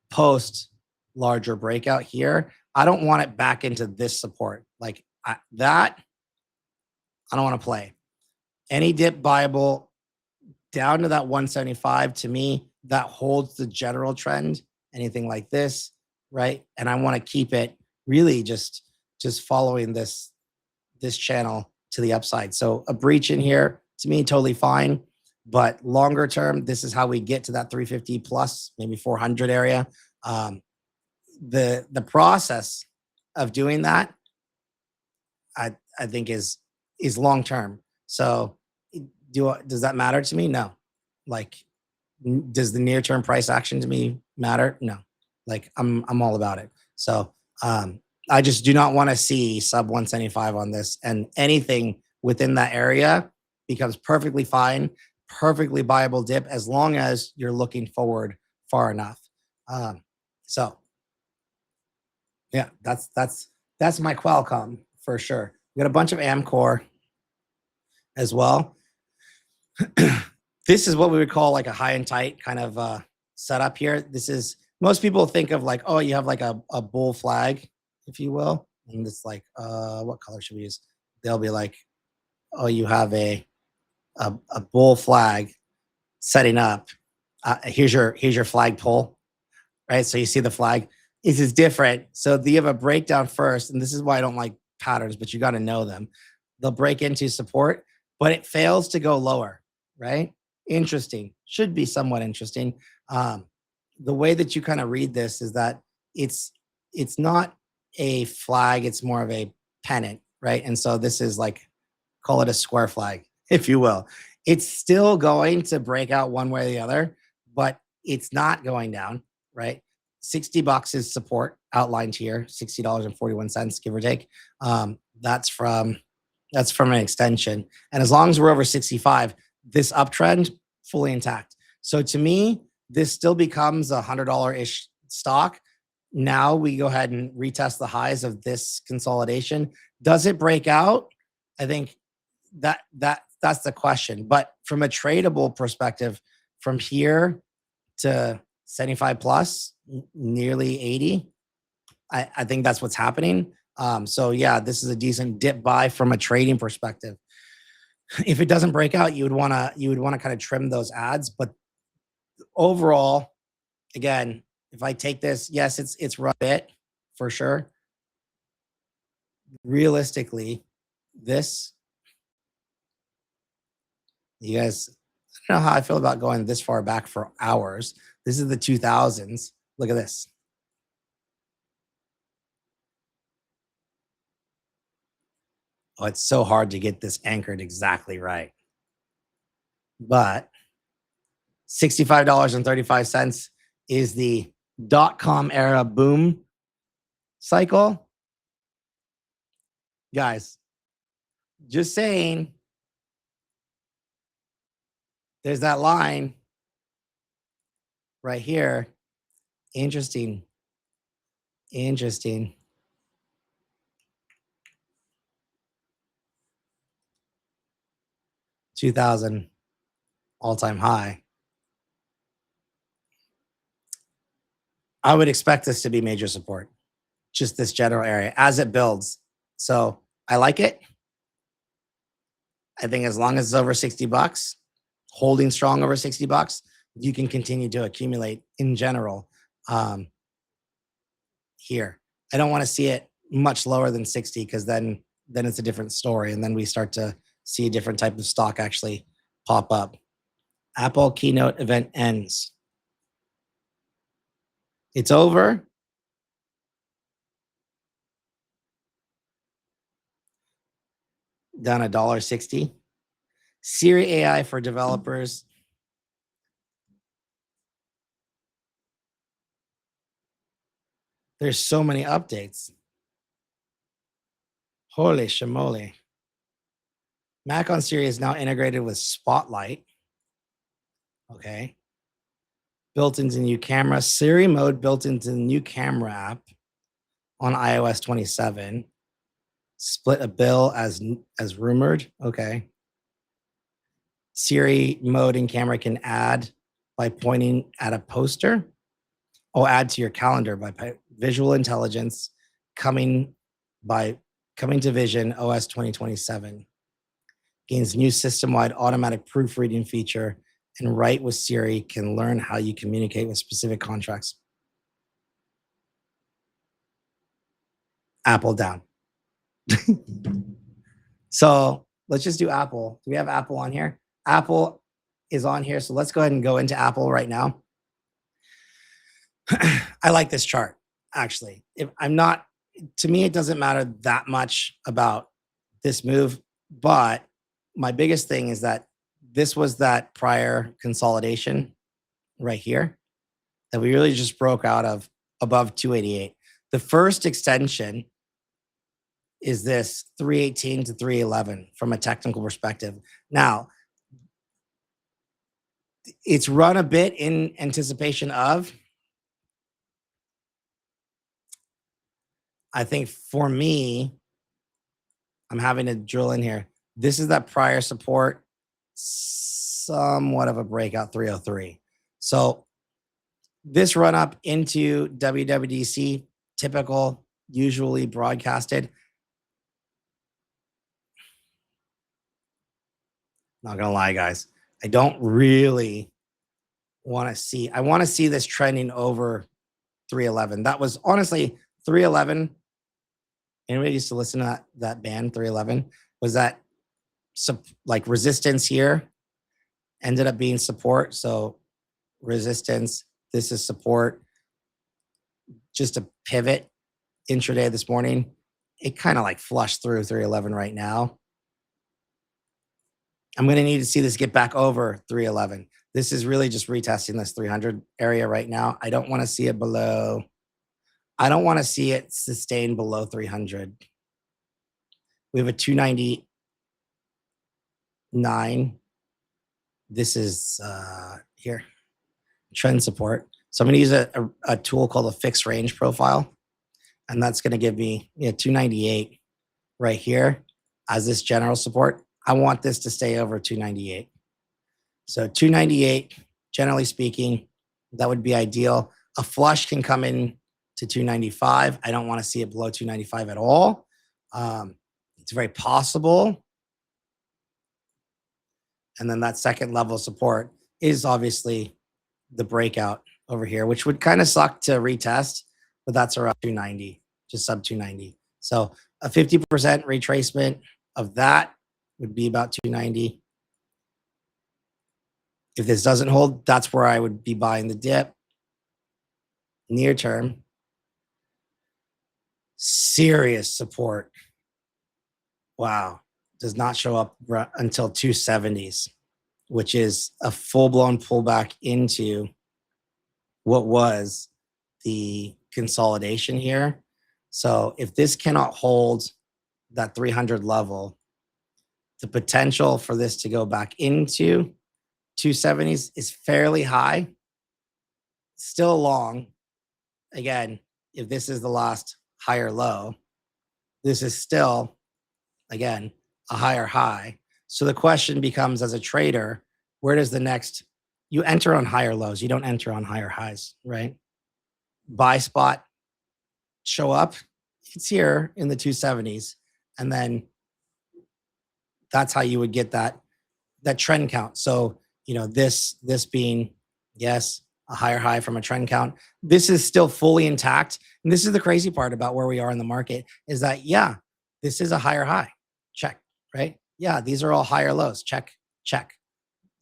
post larger breakout here. I don't want it back into this support. Like that, I don't want to play. Any dip buyable down to that 175, to me, that holds the general trend. Anything like this, right? And I want to keep it really just following this channel to the upside. So a breach in here, to me, totally fine. But longer term, this is how we get to that 350 plus, maybe 400 area. The process of doing that, I think is long term. So does that matter to me? No. Like, does the near term price action to me matter? No. Like I'm all about it. So I just do not want to see sub 175 on this, and anything within that area becomes perfectly fine, perfectly buyable dip, as long as you're looking forward far enough. So yeah, that's my Qualcomm for sure. We got a bunch of Amkor as well. This is what we would call like a high and tight kind of setup here. This is most people think of like, oh, you have like a bull flag, if you will. And it's like, what color should we use? They'll be like, oh, you have a bull flag setting up. Here's your flagpole, right? So you see the flag. This is different. So you have a breakdown first, and this is why I don't like patterns, but you got to know them. They'll break into support, but it fails to go lower, right? Interesting. Should be somewhat interesting. The way that you kind of read this is that it's not a flag, it's more of a pennant, right? And so this is like, call it a square flag, if you will. It's still going to break out one way or the other, but it's not going down, right? $60 is support outlined here, $60.41, give or take. That's from an extension. And as long as we're over 65, this uptrend fully intact. So to me, this still becomes a $100-ish stock. Now we go ahead and retest the highs of this consolidation. Does it break out? I think that's the question. But from a tradable perspective, from here to 75 plus, nearly 80, I think that's what's happening. So yeah, this is a decent dip buy from a trading perspective. If it doesn't break out, you would want to kind of trim those ads. But overall, again, if I take this, yes, it's run a bit for sure. Realistically, this, you guys, I don't know how I feel about going this far back for hours. This is the 2000s. Look at this. Oh, it's so hard to get this anchored exactly right. But $65.35 is the .com era boom cycle. Guys, just saying, there's that line right here. Interesting. 2000 all-time high. I would expect this to be major support, just this general area as it builds. So I like it. I think as long as it's over $60, holding strong over $60, you can continue to accumulate in general here. I don't want to see it much lower than 60 because then it's a different story. And then we start to see a different type of stock actually pop up. Apple keynote event ends. It's over. Down $1.60. Siri AI for developers. There's so many updates. Holy shimoli. Mac on Siri is now integrated with Spotlight. Okay. Built into new camera. Siri mode built into the new camera app on iOS 27. Split a bill as rumored. Okay. Siri mode and camera can add by pointing at a poster. Oh, add to your calendar by visual intelligence coming to Vision OS 2027. Gains new system-wide automatic proofreading feature, and Write with Siri can learn how you communicate with specific contracts. Apple down. So let's just do Apple. Do we have Apple on here? Apple is on here. So let's go ahead and go into Apple right now. I like this chart, actually. To me, it doesn't matter that much about this move, but my biggest thing is that this was that prior consolidation right here that we really just broke out of above 288. The first extension is this 318 to 311 from a technical perspective. Now, it's run a bit in anticipation of, I think for me, I'm having to drill in here. This is that prior support, somewhat of a breakout 303. So this run up into WWDC, typical, usually broadcasted. Not gonna lie, guys, I don't really want to see. I want to see this trending over 311. That was honestly 311. Anybody used to listen to that band 311? Was that like resistance here ended up being support? So resistance, this is support. Just a pivot intraday this morning. It kind of like flushed through 311 right now. I'm going to need to see this get back over 311. This is really just retesting this 300 area right now. I don't want to see it below. I don't want to see it sustain below 300. We have a 299. This is here, trend support. So I'm going to use a tool called a fixed range profile. And that's going to give me 298 right here as this general support. I want this to stay over 298. So 298, generally speaking, that would be ideal. A flush can come in to 295. I don't want to see it below 295 at all. It's very possible. And then that second level of support is obviously the breakout over here, which would kind of suck to retest, but that's around 290, just sub 290. So a 50% retracement of that would be about 290. If this doesn't hold, that's where I would be buying the dip. Near term, serious support. Wow, does not show up until 270s, which is a full-blown pullback into what was the consolidation here. So if this cannot hold that 300 level, the potential for this to go back into 270s is fairly high. Still long. Again, if this is the last higher low, this is still, again, a higher high. So the question becomes, as a trader, where does the next, you enter on higher lows, you don't enter on higher highs, right? Buy spot show up, it's here in the 270s. And then that's how you would get that trend count. So, this being, yes, a higher high from a trend count. This is still fully intact. And this is the crazy part about where we are in the market is that, yeah, this is a higher high. Check, right? Yeah, these are all higher lows. Check, check.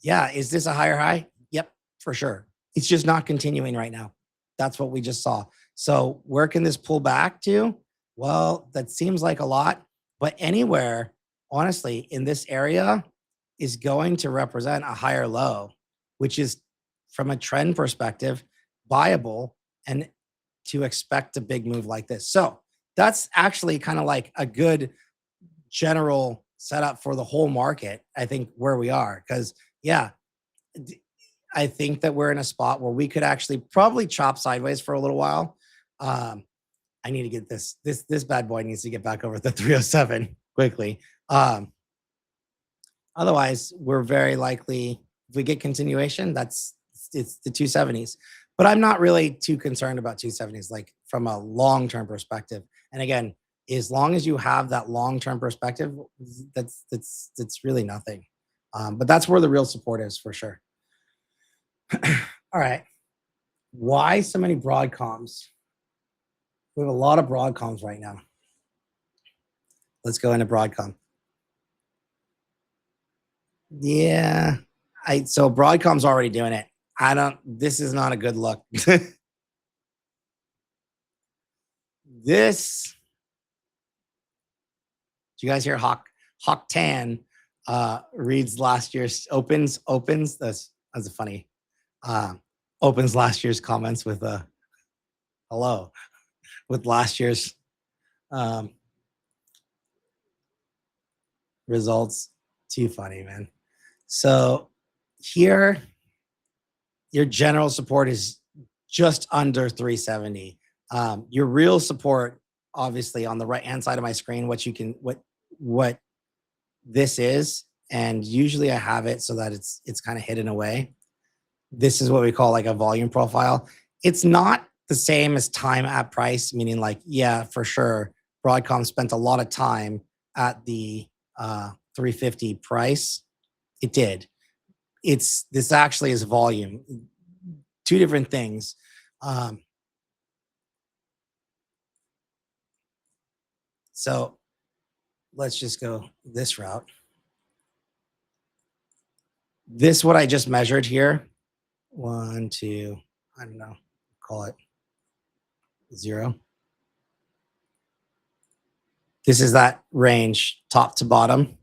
Yeah, is this a higher high? Yep, for sure. It's just not continuing right now. That's what we just saw. So where can this pull back to? Well, that seems like a lot, but anywhere, honestly, in this area is going to represent a higher low, which is, from a trend perspective, viable and to expect a big move like this. So that's actually kind of like a good general setup for the whole market, I think, where we are. Because, yeah, I think that we're in a spot where we could actually probably chop sideways for a little while. I need to get this bad boy needs to get back over the 307 quickly. Otherwise, we're very likely, if we get continuation, it's the 270s. But I'm not really too concerned about 270s, like from a long-term perspective. And again, as long as you have that long-term perspective, that's really nothing. But that's where the real support is for sure. All right. Why so many Broadcoms? We have a lot of Broadcoms right now. Let's go into Broadcom. Yeah, so Broadcom's already doing it. This is not a good look. This, do you guys hear Hawk Tan reads last year's opens, that's a funny, opens last year's comments with a hello, with last year's results. Too funny, man. So here, your general support is just under 370. Your real support, obviously, on the right-hand side of my screen, what this is, and usually I have it so that it's kind of hidden away. This is what we call like a volume profile. It's not the same as time at price, meaning like, yeah, for sure, Broadcom spent a lot of time at the 350 price. It did. This actually is volume. Two different things. So let's just go this route. This, what I just measured here, 1, 2, I don't know, call it 0. This is that range, top to bottom.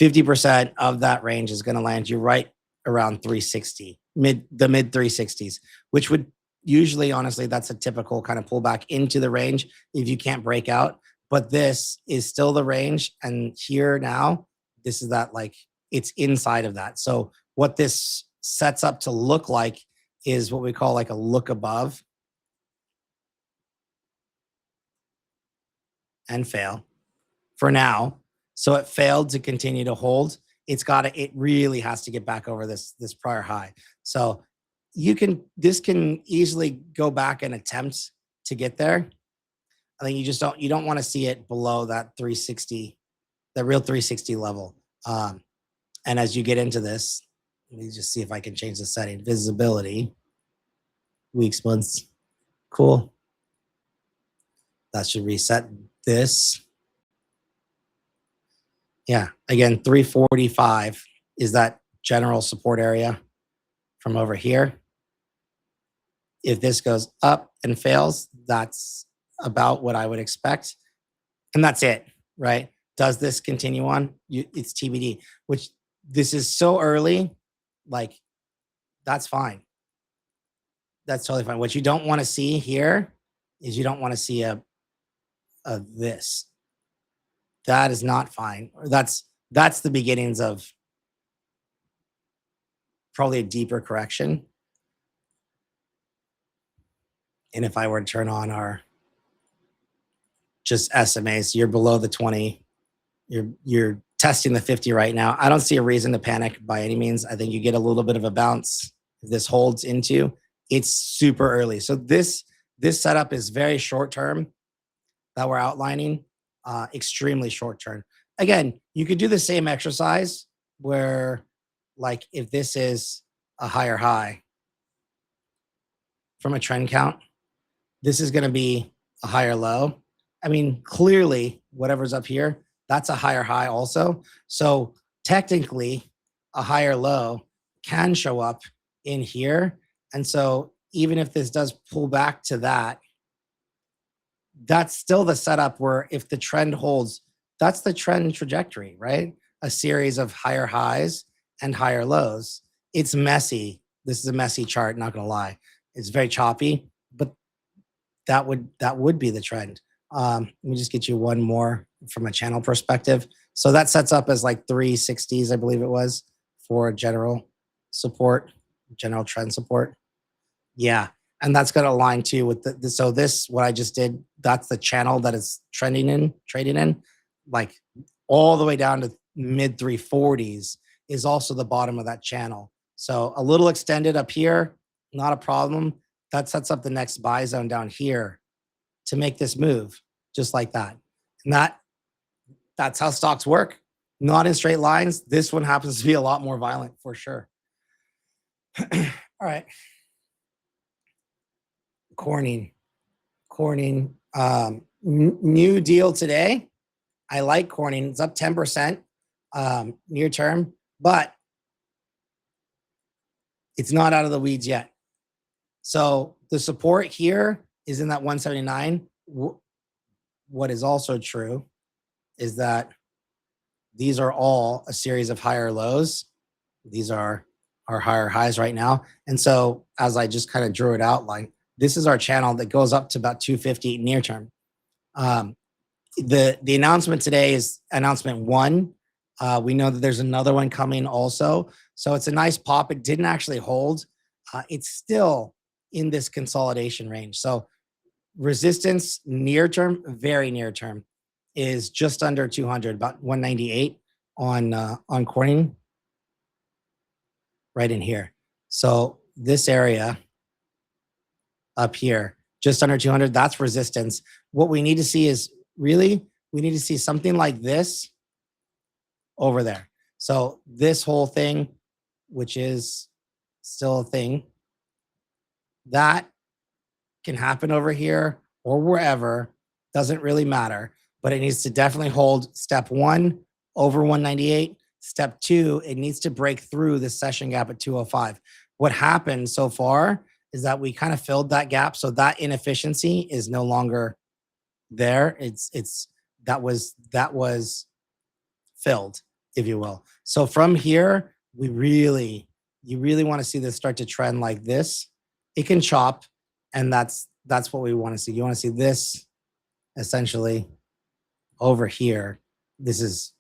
50% of that range is going to land you right around 360, the mid 360s, which would usually, honestly, that's a typical kind of pullback into the range if you can't break out. But this is still the range, and here now, this is that, like, it's inside of that. So what this sets up to look like is what we call like a look above and fail for now. So it failed to continue to hold. It really has to get back over this prior high. So this can easily go back and attempt to get there. I think you don't want to see it below that 360, the real 360 level. And as you get into this, let me just see if I can change the setting. Visibility, weeks, months, cool. That should reset this. Yeah, again, 345 is that general support area from over here. If this goes up and fails, that's about what I would expect. And that's it, right? Does this continue on? It's TBD, which this is so early, like, that's fine. That's totally fine. What you don't want to see here is you don't want to see a this. That is not fine. That's the beginnings of probably a deeper correction. And if I were to turn on our just SMAs, you're below the 20, you're testing the 50 right now. I don't see a reason to panic by any means. I think you get a little bit of a bounce if this holds into. It's super early. So this setup is very short term that we're outlining, extremely short term. Again, you could do the same exercise where, like, if this is a higher high from a trend count, this is going to be a higher low. I mean, clearly, whatever's up here, that's a higher high also. So technically, a higher low can show up in here. And so even if this does pull back to that, that's still the setup where if the trend holds, that's the trend trajectory, right? A series of higher highs and higher lows. It's messy. This is a messy chart, not going to lie. It's very choppy, but that would be the trend. Let me just get you one more from a channel perspective. So that sets up as like 360s, I believe it was, for general support, general trend support. Yeah. And that's going to align too with so this, what I just did, that's the channel that is trading in, like all the way down to mid 340s is also the bottom of that channel. So a little extended up here, not a problem. That sets up the next buy zone down here to make this move, just like that. And that's how stocks work. Not in straight lines. This one happens to be a lot more violent for sure. All right. Corning, new deal today. I like Corning. It's up 10% near term, but it's not out of the weeds yet. So the support here is in that 179. What is also true is that these are all a series of higher lows. These are our higher highs right now. And so as I just kind of drew it out, like, this is our channel that goes up to about 250 near term. The announcement today is announcement 1. We know that there's another one coming also. So it's a nice pop. It didn't actually hold. It's still in this consolidation range. So resistance near term, very near term, is just under 200, about 198 on Corning, right in here. So this area up here, just under 200. That's resistance. What we need to see is really, we need to see something like this over there. So this whole thing, which is still a thing, that can happen over here or wherever, doesn't really matter, but it needs to definitely hold step one over 198. Step two, it needs to break through the session gap at 205. What happened so far is that we kind of filled that gap. So that inefficiency is no longer there. That was filled, if you will. So from here, you really want to see this start to trend like this. It can chop, and that's what we want to see. You want to see this essentially over here. This is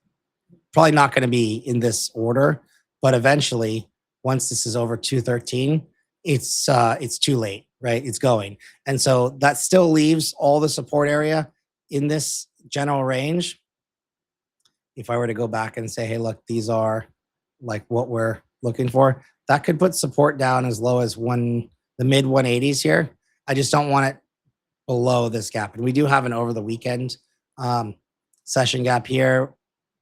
probably not going to be in this order, but eventually, once this is over 213, it's too late, right? It's going. And so that still leaves all the support area in this general range. If I were to go back and say, hey, look, these are like what we're looking for, that could put support down as low as the mid 180s here. I just don't want it below this gap. And we do have an over the weekend session gap here.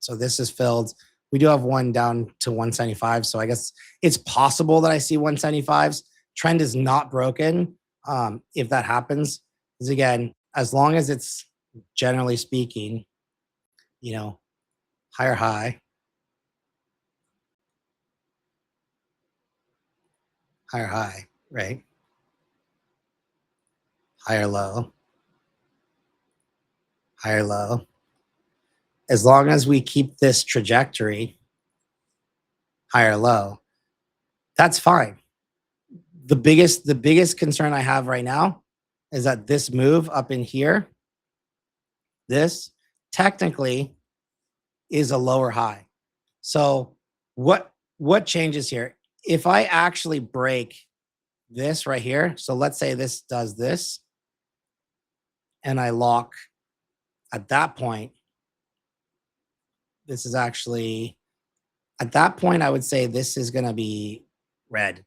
So this is filled. We do have one down to 175. So I guess it's possible that I see 175s. Trend is not broken. If that happens, is again, as long as it's generally speaking, higher high, higher high, right? Higher low, higher low. As long as we keep this trajectory, higher low, that's fine. The biggest concern I have right now is that this move up in here, this technically is a lower high. So what changes here? If I actually break this right here, so let's say this does this, and I lock at that point, this is actually, at that point, I would say this is going to be red.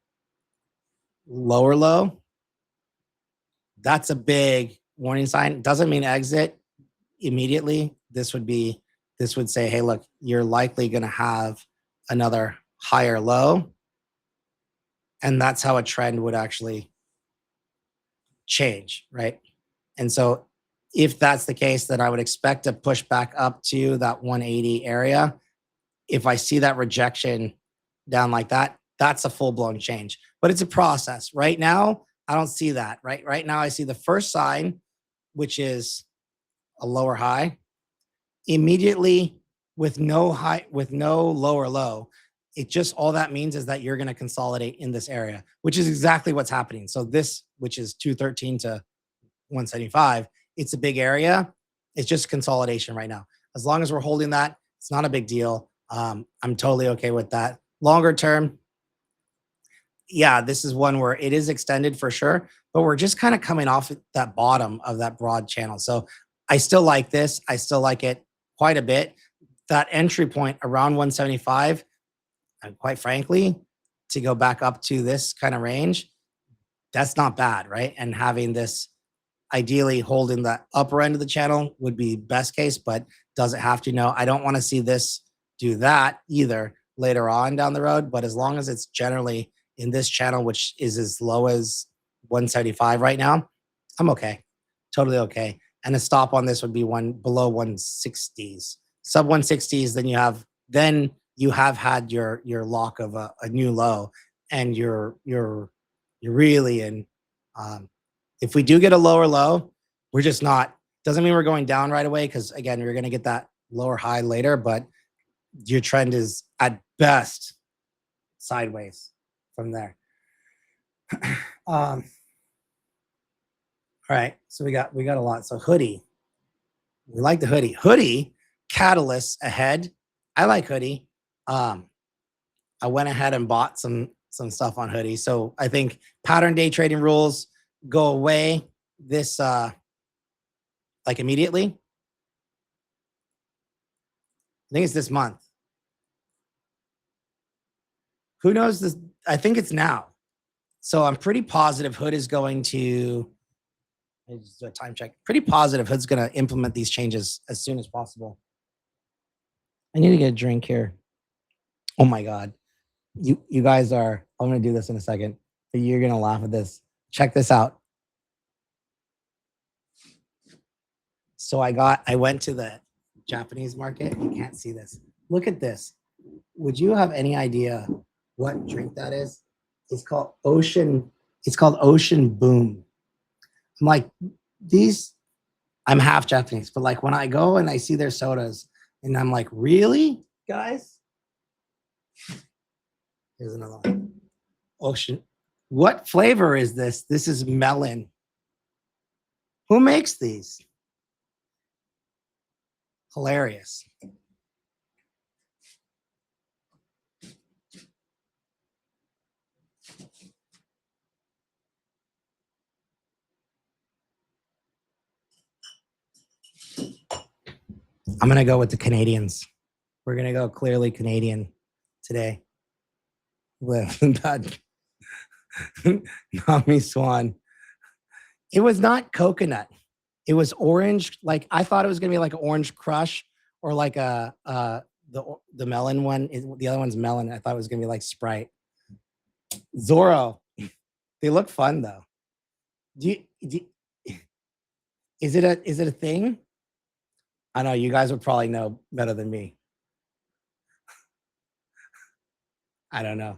Lower low, that's a big warning sign. Doesn't mean exit immediately. This would say, hey, look, you're likely going to have another higher low. And that's how a trend would actually change, right? And so if that's the case, then I would expect to push back up to that 180 area. If I see that rejection down like that, that's a full-blown change. But it's a process. Right now, I don't see that. Right now, I see the first sign, which is a lower high. Immediately with no lower low, it just, all that means is that you're going to consolidate in this area, which is exactly what's happening. So this, which is 213 to 175, it's a big area. It's just consolidation right now. As long as we're holding that, it's not a big deal. I'm totally okay with that. Longer term, yeah, this is one where it is extended for sure, but we're just kind of coming off that bottom of that broad channel. So I still like this. I still like it quite a bit. That entry point around 175, and quite frankly, to go back up to this kind of range, that's not bad, right? And having this, ideally holding the upper end of the channel would be best case, but does it have to? No, I don't want to see this do that either later on down the road. But as long as it's generally in this channel, which is as low as 175 right now, I'm okay, totally okay. And a stop on this would be one below 160s, sub 160s. Then you have had your lock of a new low, and you're really in. If we do get a lower low, we're just not, doesn't mean we're going down right away, because again, we're going to get that lower high later, but your trend is at best sideways from there. All right, so we got a lot. So hoodie, we like the hoodie catalysts ahead. I like hoodie. I went ahead and bought some stuff on hoodie. So I think pattern day trading rules go away this like immediately. I think it's this month. Who knows this? I think it's now. So I'm pretty positive Hood is going to, I just do a time check. Pretty positive Hood's going to implement these changes as soon as possible. I need to get a drink here. Oh my God. You guys are, I'm going to do this in a second, but you're going to laugh at this. Check this out. So I went to the Japanese market. You can't see this. Look at this. Would you have any idea what drink that is? It's called Ocean Boom. I'm like, I'm half Japanese, but like when I go and I see their sodas and I'm like, really, guys? Here's another one. Ocean. What flavor is this? This is melon. Who makes these? Hilarious. I'm going to go with the Canadians. We're going to go clearly Canadian today. With that Nami Swan. It was not coconut. It was orange. Like I thought it was going to be like an orange crush or like the melon one. The other one's melon. I thought it was going to be like Sprite. Zorro. They look fun though. Is it a thing? I know you guys would probably know better than me. I don't know.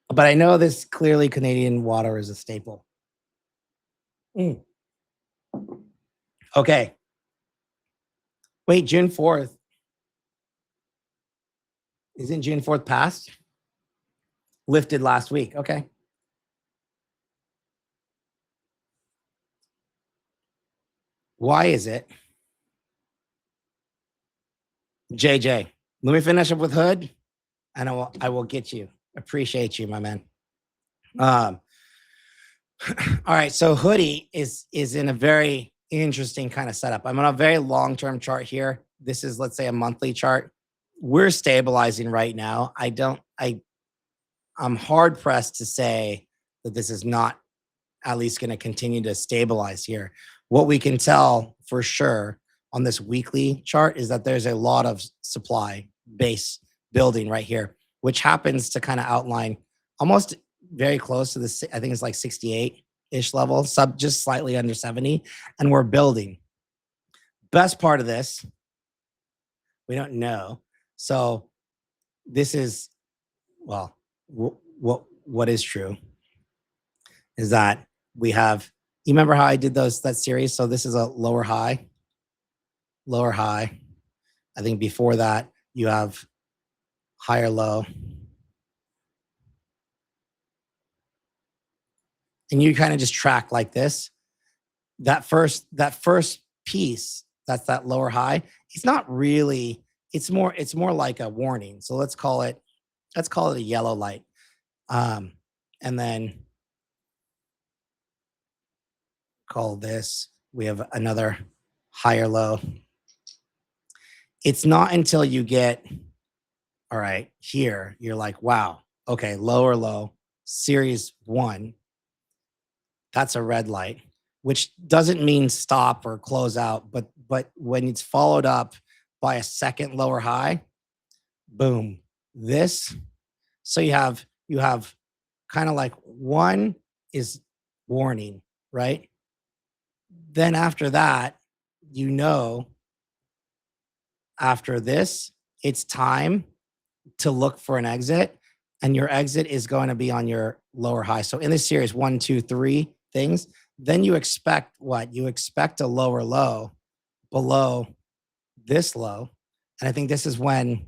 But I know this clearly Canadian water is a staple. Okay. Wait, June 4th. Isn't June 4th passed? Lifted last week. Okay. Why is it? JJ, let me finish up with Hood and I will get you. Appreciate you, my man. All right, so Hoodie is in a very interesting kind of setup. I'm on a very long-term chart here. This is, let's say, a monthly chart. We're stabilizing right now. I'm hard pressed to say that this is not at least going to continue to stabilize here. What we can tell for sure on this weekly chart is that there's a lot of supply base building right here, which happens to kind of outline almost very close to this. I think it's like 68-ish level, just slightly under 70, and we're building. Best part of this, we don't know. So this is, well, what is true is that we have, you remember how I did that series? So this is a lower high. I think before that you have higher low. And you kind of just track like this. That first piece, that's that lower high. It's not really, it's more like a warning. So let's call it a yellow light. And then call this, we have another higher low. It's not until you get, all right, here, you're like, wow, okay, lower low, series 1. That's a red light, which doesn't mean stop or close out, but when it's followed up by a second lower high, boom, this. So you have kind of like one is warning, right? Then after that, after this, it's time to look for an exit, and your exit is going to be on your lower high. So in this series, 1, 2, 3 things, then you expect what? You expect a lower low below this low. And I think this is when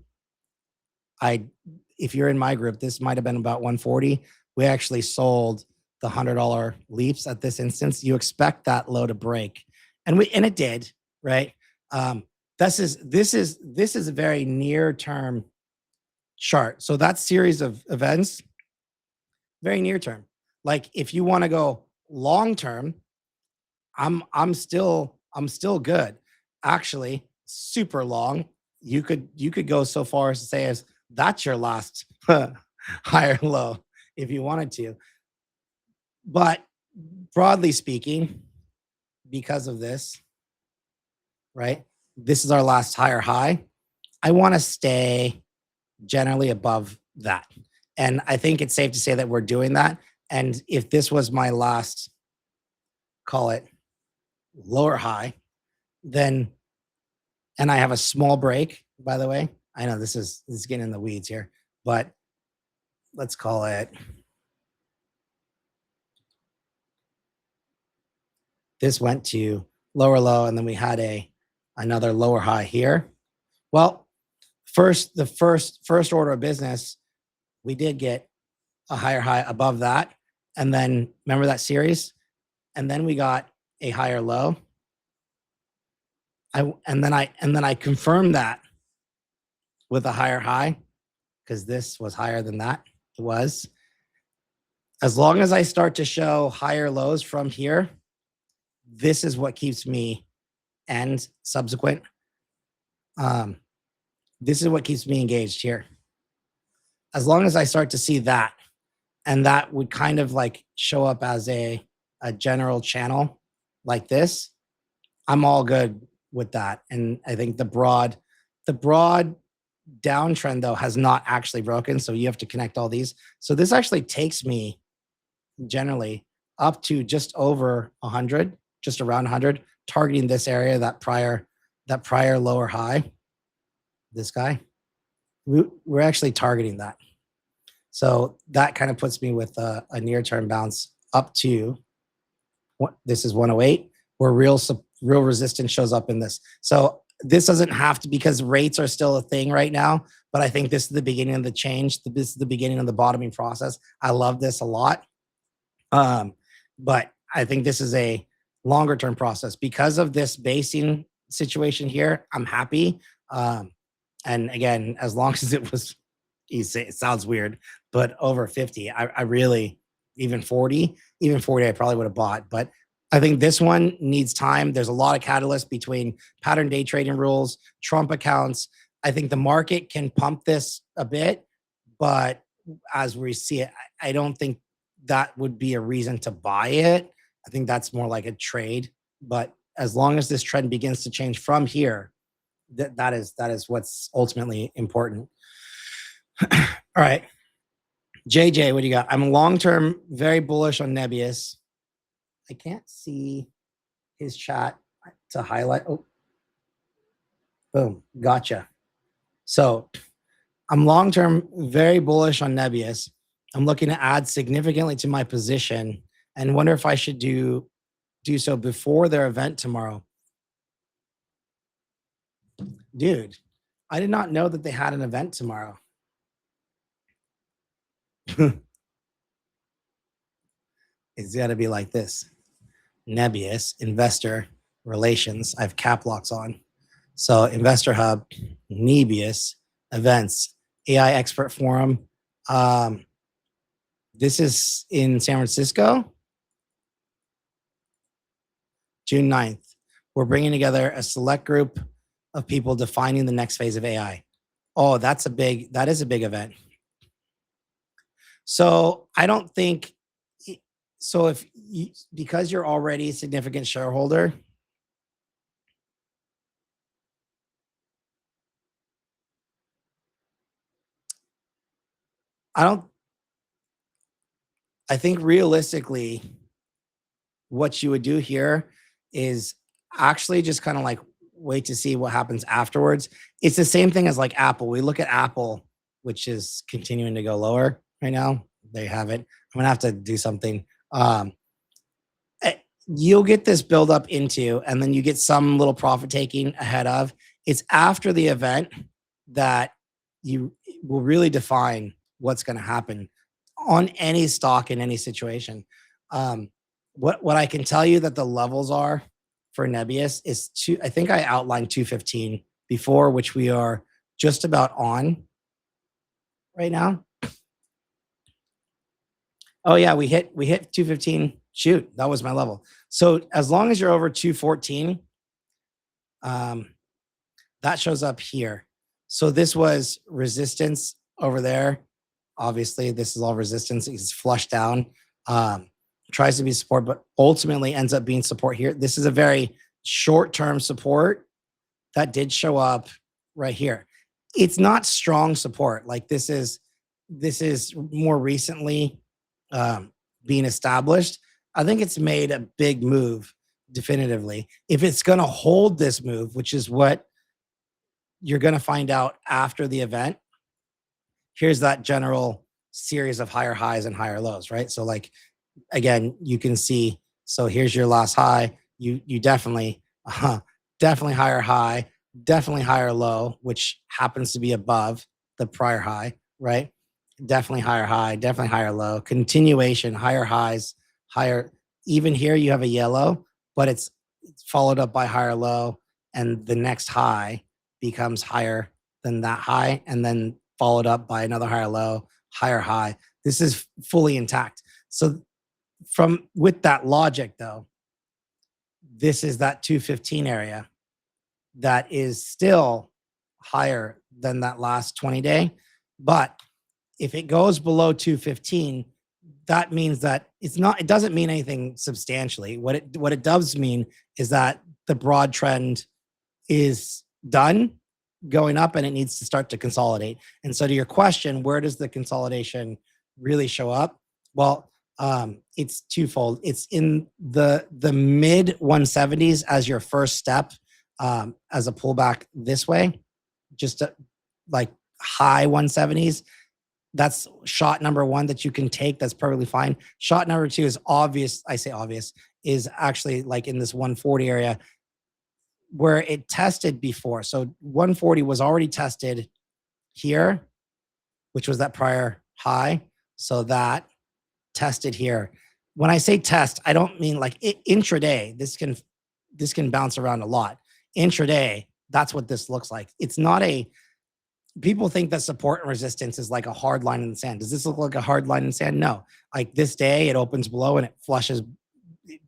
if you're in my group, this might have been about 140. We actually sold the $100 leaps at this instance. You expect that low to break. And it did, right? This is a very near term chart. So that series of events, very near term. Like if you want to go long term, I'm still good. Actually, super long. You could go so far as to say as that's your last higher low if you wanted to. But broadly speaking, because of this, right? This is our last higher high. I want to stay generally above that. And I think it's safe to say that we're doing that. And if this was my last, call it lower high, then, and I have a small break, by the way. I know this is getting in the weeds here, but let's call it, this went to lower low, and then we had another lower high here. Well, the first order of business, we did get a higher high above that. And then remember that series? And then we got a higher low. And then I confirmed that with a higher high, because this was higher than that. It was. As long as I start to show higher lows from here, this is what keeps me, and subsequent, this is what keeps me engaged here. As long as I start to see that, and that would kind of like show up as a general channel like this, I'm all good with that. And I think the broad downtrend though has not actually broken. So you have to connect all these. So this actually takes me generally up to just over 100, just around 100, targeting this area, that prior lower high, this guy. We're actually targeting that. So that kind of puts me with a near-term bounce up to, this is 108, where real resistance shows up in this. So this doesn't have to, because rates are still a thing right now, but I think this is the beginning of the change. This is the beginning of the bottoming process. I love this a lot. But I think this is a longer term process. Because of this basing situation here, I'm happy. And again, as long as it was, it sounds weird, but over 50, I really, even 40, I probably would have bought. But I think this one needs time. There's a lot of catalysts between pattern day trading rules, Trump accounts. I think the market can pump this a bit, but as we see it, I don't think that would be a reason to buy it. I think that's more like a trade. But as long as this trend begins to change from here, that is what's ultimately important. All right. JJ, what do you got? I'm long-term very bullish on Nebius. I can't see his chat to highlight. Oh, boom, gotcha. So I'm long-term very bullish on Nebius. I'm looking to add significantly to my position and wonder if I should do so before their event tomorrow. Dude, I did not know that they had an event tomorrow. It's got to be like this. Nebius, investor relations. I have cap locks on. So Investor Hub, Nebius, events, AI Expert Forum. This is in San Francisco, June 9th. We're bringing together a select group of people defining the next phase of AI. Oh, that is a big event. So I don't think, so because you're already a significant shareholder, I think realistically, what you would do here is actually just kind of like wait to see what happens afterwards. It's the same thing as like Apple. We look at Apple, which is continuing to go lower right now. They have it. I'm gonna have to do something. You'll get this build up into, and then you get some little profit taking ahead of. It's after the event that you will really define what's going to happen on any stock in any situation. What I can tell you that the levels are for Nebius is I think I outlined 215 before, which we are just about on right now. Oh yeah, we hit 215. Shoot, that was my level. So as long as you're over 214, that shows up here. So this was resistance over there. Obviously, this is all resistance. It's flushed down. tries to be support, but ultimately ends up being support here. This is a very short-term support that did show up right here. It's not strong support. Like this is more recently being established. I think it's made a big move definitively. If it's going to hold this move, which is what you're going to find out after the event, here's that general series of higher highs and higher lows, right? So like, again, you can see, so here's your last high. You definitely, definitely higher high, definitely higher low, which happens to be above the prior high, right? Definitely higher high, definitely higher low, continuation, higher highs, higher. Even here you have a yellow, but it's followed up by higher low, and the next high becomes higher than that high, and then followed up by another higher low, higher high. This is fully intact. So with that logic though, this is that 215 area that is still higher than that last 20-day. But if it goes below 215, that means that it doesn't mean anything substantially. What it does mean is that the broad trend is done going up and it needs to start to consolidate. And so to your question, where does the consolidation really show up? Well, it's twofold. It's in the mid 170s as your first step, as a pullback this way, just like high 170s. That's shot number one that you can take. That's perfectly fine. Shot number two is obvious. I say obvious, is actually like in this 140 area where it tested before. So 140 was already tested here, which was that prior high. So that tested here. When I say test, I don't mean like intraday. This can bounce around a lot. Intraday, that's what this looks like. It's not people think that support and resistance is like a hard line in the sand. Does this look like a hard line in the sand? No. Like this day, it opens below and it flushes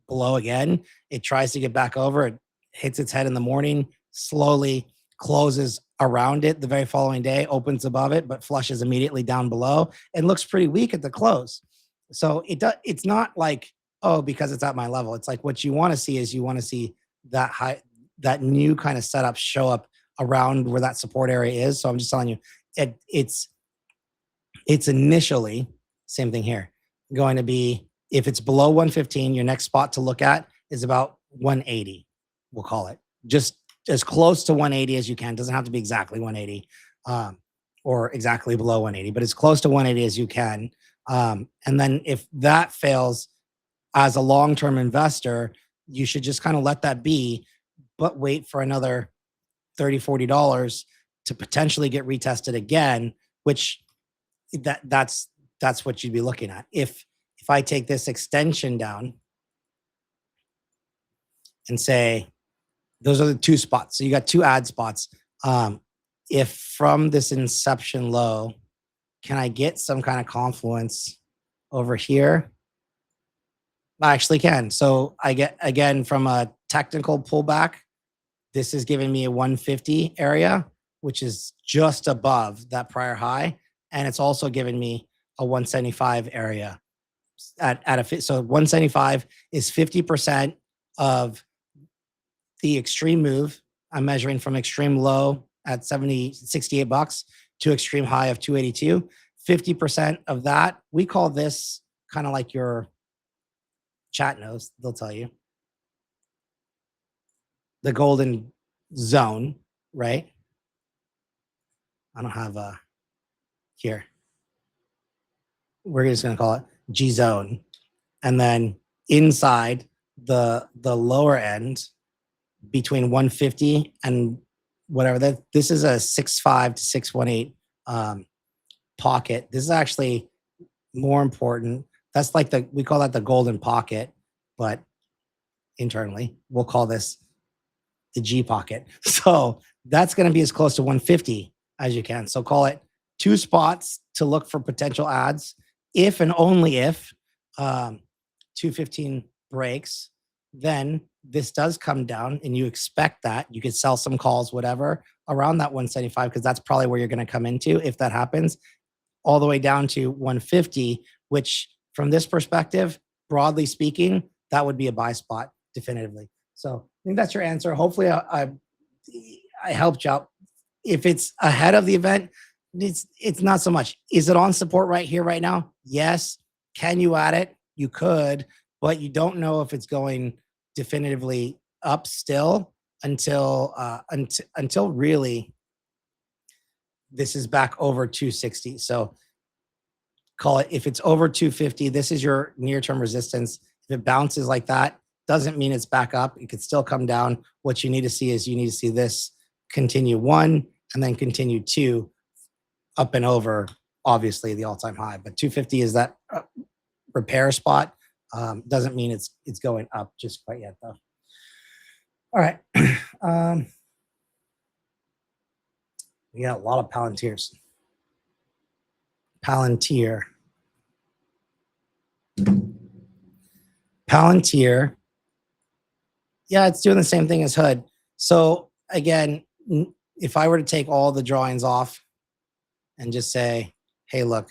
below again. It tries to get back over. It hits its head in the morning, slowly closes around it the very following day, opens above it, but flushes immediately down below and looks pretty weak at the close. So it's not like, oh, because it's at my level. It's like what you want to see is you want to see that high, that new kind of setup show up around where that support area is. So I'm just telling you, it's initially, same thing here, going to be, if it's below 115, your next spot to look at is about 180, we'll call it. Just as close to 180 as you can. Doesn't have to be exactly 180 or exactly below 180, but as close to 180 as you can. And then if that fails, as a long-term investor, you should just kind of let that be, but wait for another $30, $40 to potentially get retested again, which that's what you'd be looking at. If I take this extension down and say, those are the two spots. So you got two ad spots. If from this inception low, can I get some kind of confluence over here? I actually can. So I get, again, from a technical pullback, this is giving me a 150 area, which is just above that prior high. And it's also giving me a 175 area so 175 is 50% of the extreme move. I'm measuring from extreme low at 68 bucks to extreme high of 282. 50% of that, we call this kind of like your chat knows, they'll tell you, the golden zone, right? I don't have here. We're just going to call it G zone. And then inside the lower end between 150 and whatever that, this is a 6.5 to 6.18 pocket. This is actually more important. That's like we call that the golden pocket, but internally we'll call this the G pocket. So that's going to be as close to 150 as you can. So call it two spots to look for potential ads. If and only if 215 breaks, then this does come down and you expect that. You could sell some calls, whatever, around that 175, because that's probably where you're going to come into if that happens, all the way down to 150, which from this perspective, broadly speaking, that would be a buy spot definitively. So I think that's your answer. Hopefully I helped you out. If it's ahead of the event, it's not so much. Is it on support right here, right now? Yes. Can you add it? You could, but you don't know if it's going definitively up still until really this is back over 260. So call it, if it's over 250, this is your near-term resistance. If it bounces like that, doesn't mean it's back up. It could still come down. What you need to see is you need to see this continue 1 and then continue 2 up and over, obviously the all-time high. But 250 is that repair spot. Doesn't mean it's going up just quite yet, though. All right. We got a lot of Palantirs. Palantir. Yeah, it's doing the same thing as Hood. So again, if I were to take all the drawings off and just say, hey, look,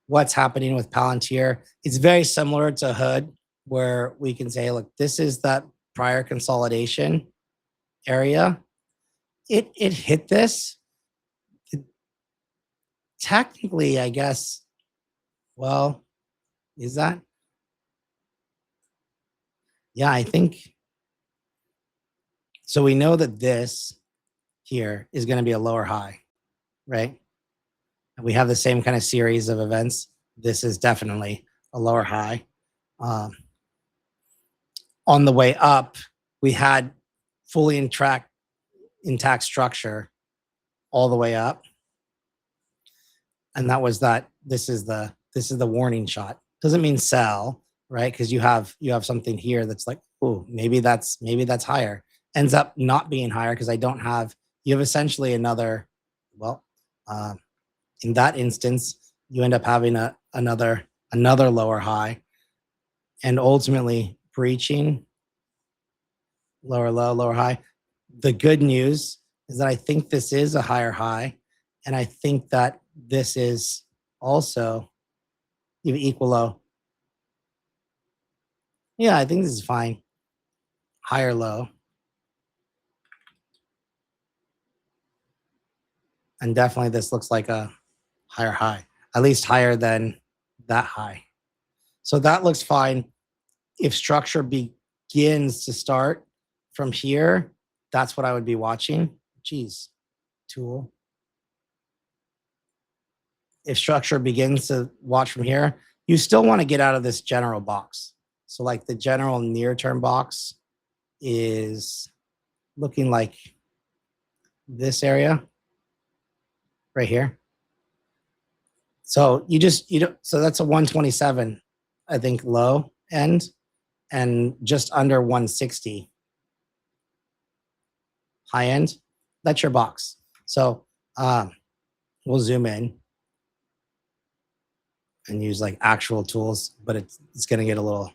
what's happening with Palantir? It's very similar to Hood, where we can say, look, this is that prior consolidation area. It hit this. Technically, I guess, well, is that? Yeah, I think. So we know that this here is going to be a lower high, right? And we have the same kind of series of events. This is definitely a lower high. On the way up, we had fully intact structure all the way up. And that was that. This is the warning shot. Doesn't mean sell, right? Because you have something here that's like, oh, maybe that's higher. Ends up not being higher because you have essentially another, well, in that instance, you end up having another lower high, and ultimately breaching lower low, lower high. The good news is that I think this is a higher high, and I think that this is also even equal low. Yeah, I think this is fine. Higher low. And definitely this looks like a higher high, at least higher than that high. So that looks fine. If structure begins to start from here, that's what I would be watching. Geez, tool. If structure begins to watch from here, you still want to get out of this general box. So like the general near-term box is looking like this area right here. So so that's a 127, I think, low end, and just under 160 high end. That's your box. So we'll zoom in and use like actual tools, but it's going to get a little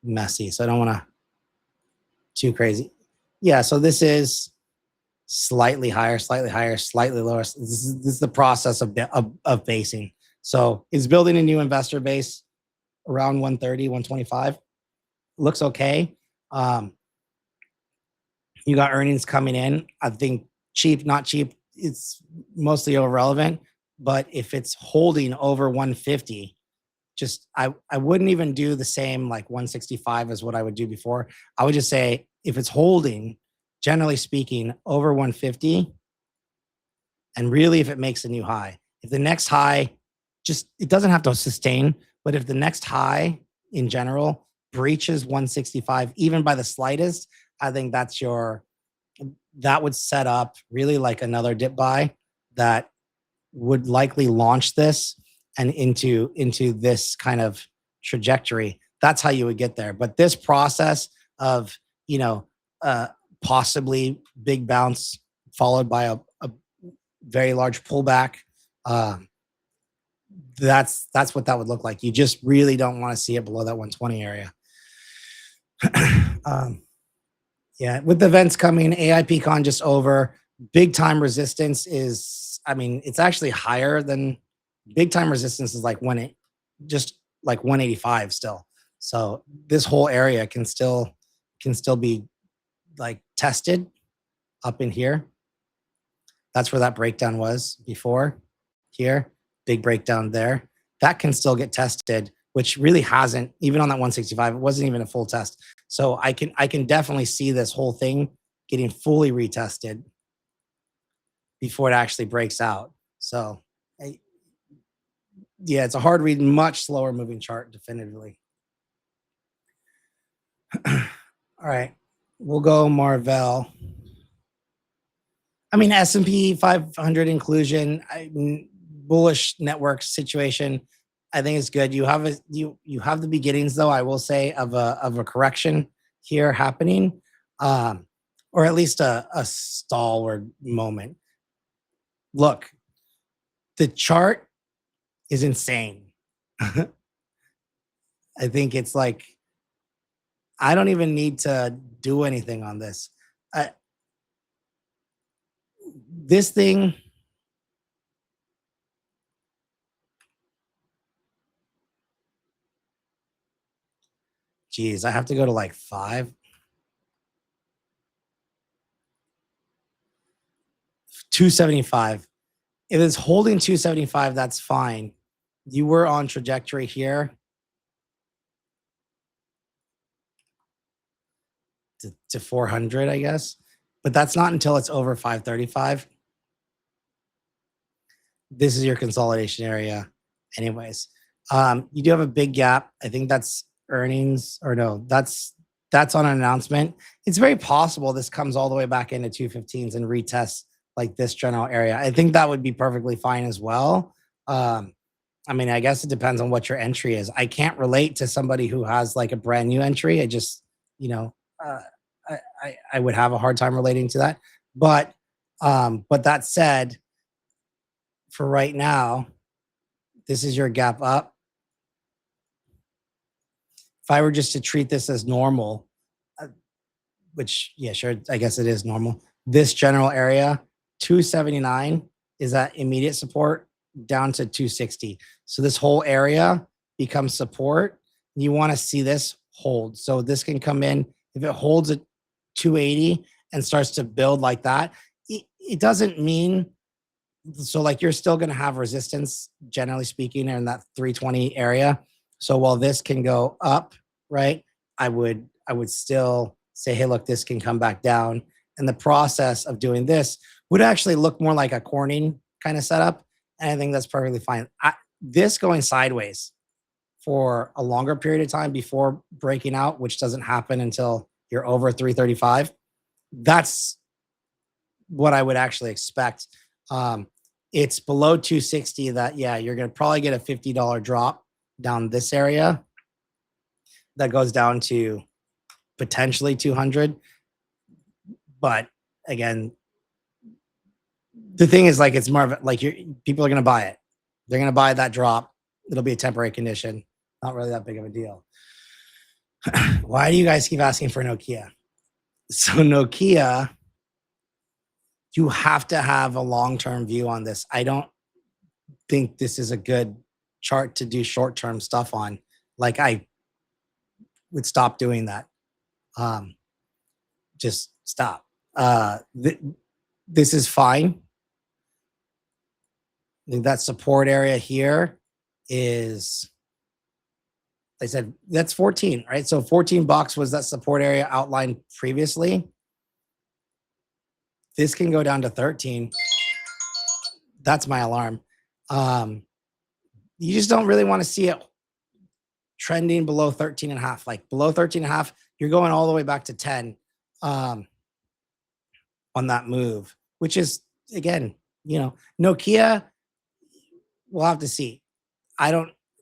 messy. So I don't want to too crazy. Yeah. So this is slightly higher, slightly lower. This is the process of basing. So it's building a new investor base around 130, 125. Looks okay. You got earnings coming in. I think cheap, not cheap, it's mostly irrelevant. But if it's holding over 150, just I wouldn't even do the same like 165 as what I would do before. I would just say if it's holding, generally speaking, over 150, and really if it makes a new high. If the next high, it doesn't have to sustain, but if the next high in general breaches 165, even by the slightest, I think that would set up really like another dip buy that would likely launch this and into this kind of trajectory. That's how you would get there. But this process of, possibly big bounce followed by a very large pullback, that's what that would look like. You just really don't want to see it below that 120 area. Yeah, with the events coming, AIPCon just over. Big time resistance is, it's actually higher than big time resistance is like just like 185 still. So this whole area can still be like tested up in here. That's where that breakdown was before. Here, big breakdown there. That can still get tested, which really hasn't, even on that 165, it wasn't even a full test. So I can definitely see this whole thing getting fully retested before it actually breaks out. So yeah, it's a hard read, much slower moving chart, definitively. All right, we'll go Marvell. I mean, S&P 500 inclusion, bullish network situation. I think it's good. You have you have the beginnings, though, I will say, of a correction here happening, or at least a stalwart moment. Look, the chart is insane. I think it's like, I don't even need to do anything on this. This thing, geez, I have to go to like 5. 275. If it's holding 275, that's fine. You were on trajectory here to 400, I guess, but that's not until it's over 535. This is your consolidation area anyways. You do have a big gap. I think that's earnings, or no, that's on an announcement. It's very possible this comes all the way back into 215s and retests like this general area. I think that would be perfectly fine as well. I mean, I guess it depends on what your entry is. I can't relate to somebody who has like a brand new entry. I just, I would have a hard time relating to that. But that said, for right now, this is your gap up. If I were just to treat this as normal, which, yeah, sure, I guess it is normal. This general area, 279 is that immediate support down to 260. So this whole area becomes support. You want to see this hold. So this can come in. If it holds at 280 and starts to build like that, it doesn't mean, so like you're still going to have resistance, generally speaking, in that 320 area. So while this can go up, right, I would still say, hey, look, this can come back down. And the process of doing this would actually look more like a Corning kind of setup. And I think that's perfectly fine. This going sideways for a longer period of time before breaking out, which doesn't happen until you're over 335, that's what I would actually expect. It's below 260 that, yeah, you're going to probably get a $50 drop down this area that goes down to potentially 200. But again, the thing is, like, it's more of like people are going to buy it. They're going to buy that drop. It'll be a temporary condition. Not really that big of a deal. Why do you guys keep asking for Nokia? So Nokia, you have to have a long-term view on this. I don't think this is a good chart to do short-term stuff on. Like, I would stop doing that. Just stop. This is fine. I think that support area here is, I said, that's 14, right? So 14 bucks was that support area outlined previously. This can go down to 13. That's my alarm. You just don't really want to see it trending below 13 and a half. Like below 13 and a half, you're going all the way back to 10 on that move, which is, again, Nokia, we'll have to see.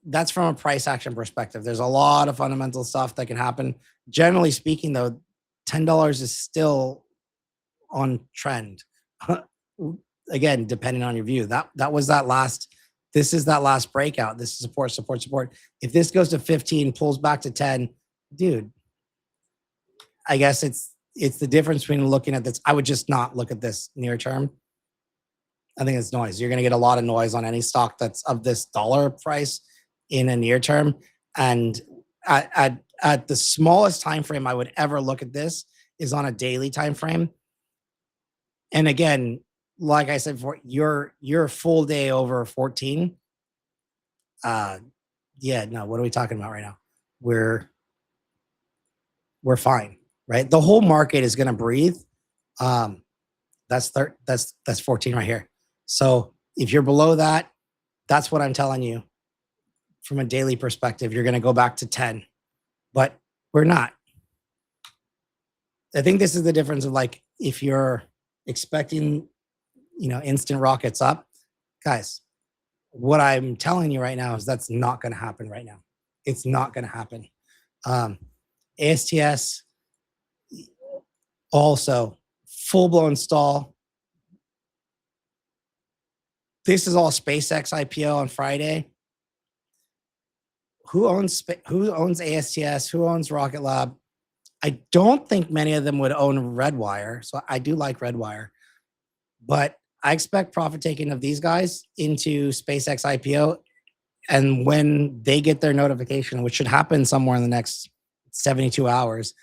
That's from a price action perspective. There's a lot of fundamental stuff that can happen. Generally speaking, though, $10 is still on trend. Again, depending on your view. That was that last, this is that last breakout. This is support, support, support. If this goes to 15, pulls back to 10, dude, I guess it's the difference between looking at this. I would just not look at this near term. I think it's noise. You're going to get a lot of noise on any stock that's of this dollar price in a near term. And at the smallest time frame I would ever look at this is on a daily time frame. And again, like I said before, your full day over 14. Yeah, no, what are we talking about right now? We're fine, right? The whole market is going to breathe. That's 14 right here. So if you're below that, that's what I'm telling you. From a daily perspective, you're going to go back to 10, but we're not. I think this is the difference of like, if you're expecting, instant rockets up, guys, what I'm telling you right now is that's not going to happen right now. It's not going to happen. ASTS also full-blown stall. This is all SpaceX IPO on Friday. Who owns ASTS? Who owns Rocket Lab? I don't think many of them would own Redwire. So I do like Redwire, but I expect profit taking of these guys into SpaceX IPO. And when they get their notification, which should happen somewhere in the next 72 hours,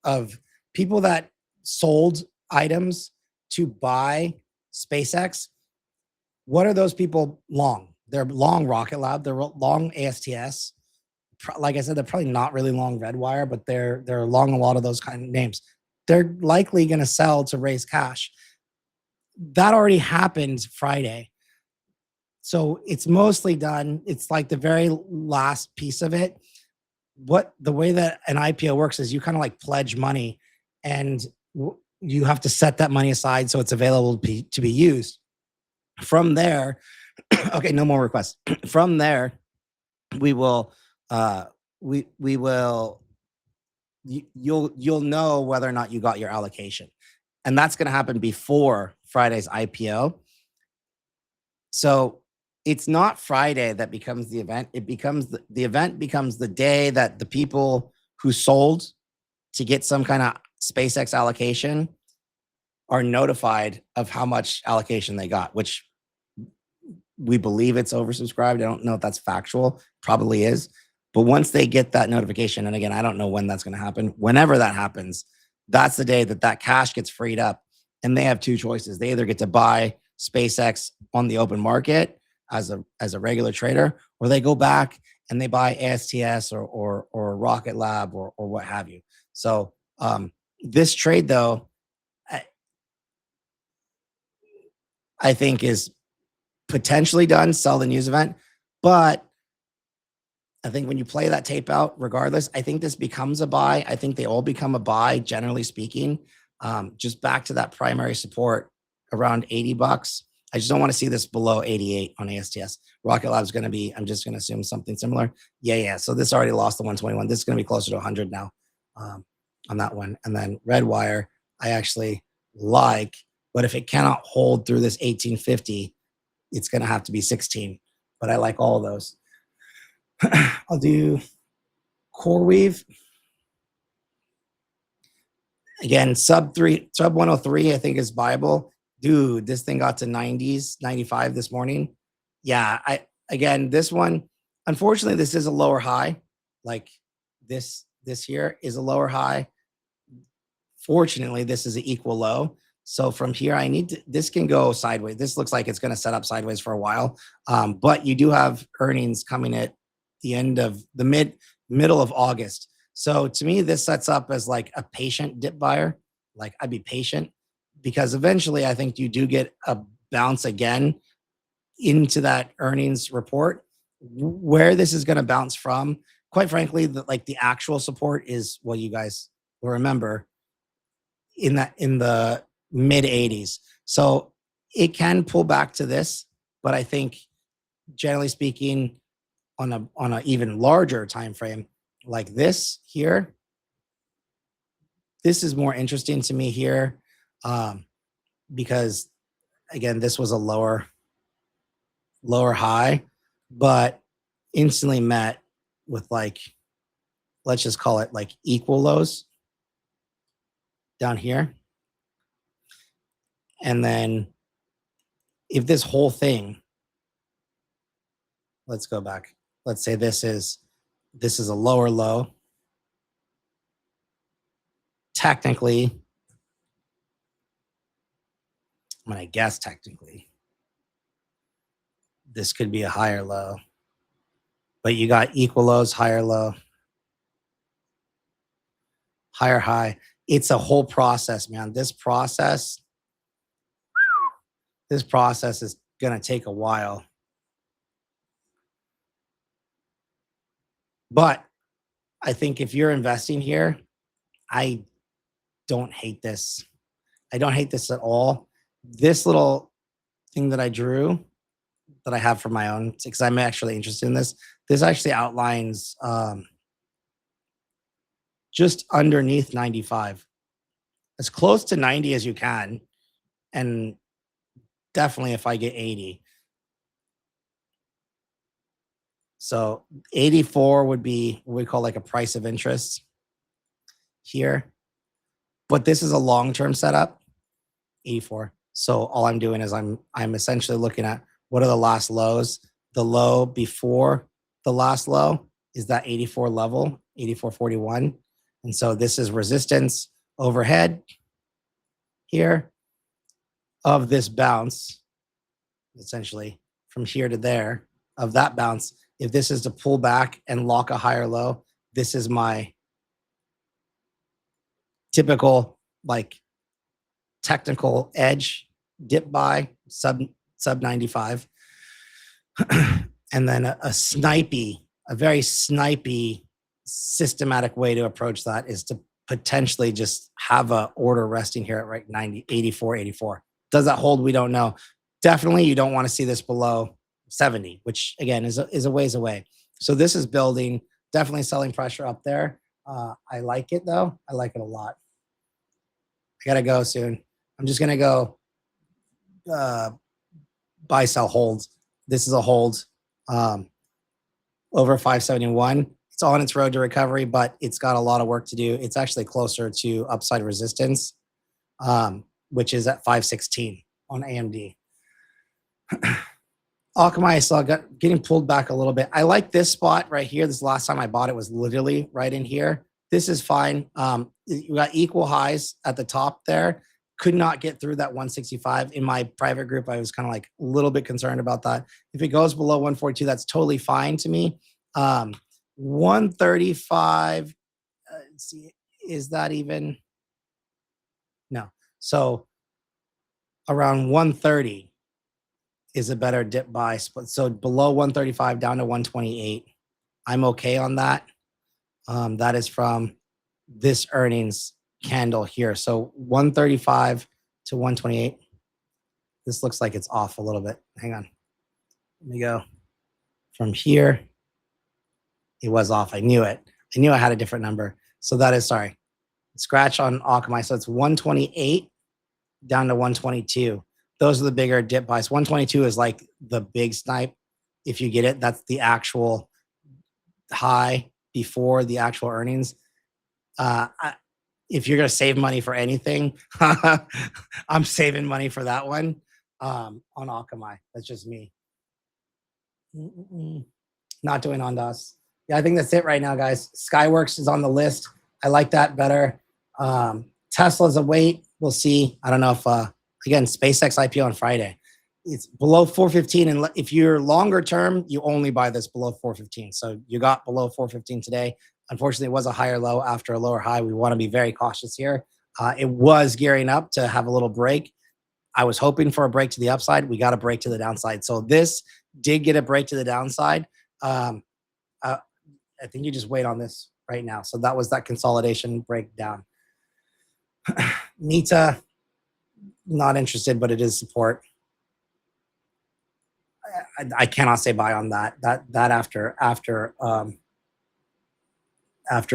of people that sold items to buy SpaceX, what are those people long? They're long Rocket Lab. They're long ASTS. Like I said, they're probably not really long Redwire, but they're long a lot of those kind of names. They're likely going to sell to raise cash. That already happened Friday. So it's mostly done. It's like the very last piece of it. The way that an IPO works is you kind of like pledge money, and you have to set that money aside so it's available to be used. From there, okay, no more requests. From there, we will you'll know whether or not you got your allocation, and that's going to happen before Friday's IPO. So it's not Friday that becomes the event. It becomes the event becomes the day that the people who sold to get some kind of SpaceX allocation are notified of how much allocation they got, which we believe it's oversubscribed. I don't know if that's factual, probably is. But once they get that notification, and again, I don't know when that's going to happen, whenever that happens, that's the day that cash gets freed up. And they have two choices. They either get to buy SpaceX on the open market as a regular trader, or they go back and they buy ASTS or Rocket Lab or what have you. So this trade, though, I think is potentially done, sell the news event. But I think when you play that tape out, regardless, I think this becomes a buy. I think they all become a buy, generally speaking. Just back to that primary support around $80. I just don't want to see this below 88 on ASTS. Rocket Lab is going to be, I'm just going to assume something similar. Yeah. So this already lost the 121. This is going to be closer to 100 now on that one. And then Redwire, I actually like, but if it cannot hold through this 1850, it's going to have to be 16. But I like all of those. I'll do CoreWeave. Again, sub 103, I think is viable. Dude, this thing got to 90s, 95 this morning. Yeah, again, this one, unfortunately, this is a lower high. Like this here is a lower high. Fortunately, this is an equal low. So from here, this can go sideways. This looks like it's going to set up sideways for a while. But you do have earnings coming at the end of the middle of August. So to me, this sets up as like a patient dip buyer. Like I'd be patient, because eventually I think you do get a bounce again into that earnings report. Where this is going to bounce from, quite frankly, the actual support is, well, you guys will remember, in the mid 80s. So it can pull back to this, but I think generally speaking, on a even larger time frame like this here, this is more interesting to me here, because again, this was a lower high, but instantly met with, like, let's just call it like equal lows down here. And then if this whole thing, let's go back. Let's say this is This is a lower low. Technically, I'm going to guess technically, this could be a higher low. But you got equal lows, higher low, higher high. It's a whole process, man. This process is going to take a while. But I think if you're investing here, I don't hate this. I don't hate this at all. This little thing that I drew that I have for my own, because I'm actually interested in this, this actually outlines just underneath 95. As close to 90 as you can. And definitely if I get 80. So 84 would be what we call like a price of interest here. But this is a long-term setup, 84. So all I'm doing is I'm essentially looking at what are the last lows. The low before the last low is that 84 level, 84.41. And so this is resistance overhead here of this bounce, essentially from here to there, of that bounce. If this is to pull back and lock a higher low, this is my typical like technical edge dip buy sub 95. And then a very snipey systematic way to approach that is to potentially just have a order resting here at right 84. Does that hold? We don't know. Definitely you don't want to see this below 70, which again is a ways away. So this is building, definitely selling pressure up there. I like it though. I like it a lot. I gotta go soon. I'm just gonna go buy, sell, hold. This is a hold over 571. It's on its road to recovery, but it's got a lot of work to do. It's actually closer to upside resistance, which is at 516 on AMD. Akamai, I saw getting pulled back a little bit. I like this spot right here. This last time I bought it was literally right in here. This is fine. You got equal highs at the top there. Could not get through that 165. In my private group, I was kind of like a little bit concerned about that. If it goes below 142, that's totally fine to me. 135, let's see, is that even? No. So around 130 is a better dip buy split. So below 135 down to 128. I'm okay on that. That is from this earnings candle here. So 135 to 128. This looks like it's off a little bit. Hang on. Let me go from here. It was off. I knew it. I knew I had a different number. So that is, sorry, scratch on Akamai. So it's 128 down to 122. Those are the bigger dip buys. 122 is like the big snipe. If you get it, that's the actual high before the actual earnings. If you're going to save money for anything, I'm saving money for that one on Akamai. That's just me. Not doing Ondas. Yeah, I think that's it right now, guys. Skyworks is on the list. I like that better. Tesla's a wait. We'll see. I don't know if, again, SpaceX IPO on Friday. It's below 415. And if you're longer term, you only buy this below 415. So you got below 415 today. Unfortunately, it was a higher low after a lower high. We want to be very cautious here. It was gearing up to have a little break. I was hoping for a break to the upside. We got a break to the downside. So this did get a break to the downside. I think you just wait on this right now. So that was that consolidation breakdown. Meta, not interested, but it is support. I cannot say buy on that. That after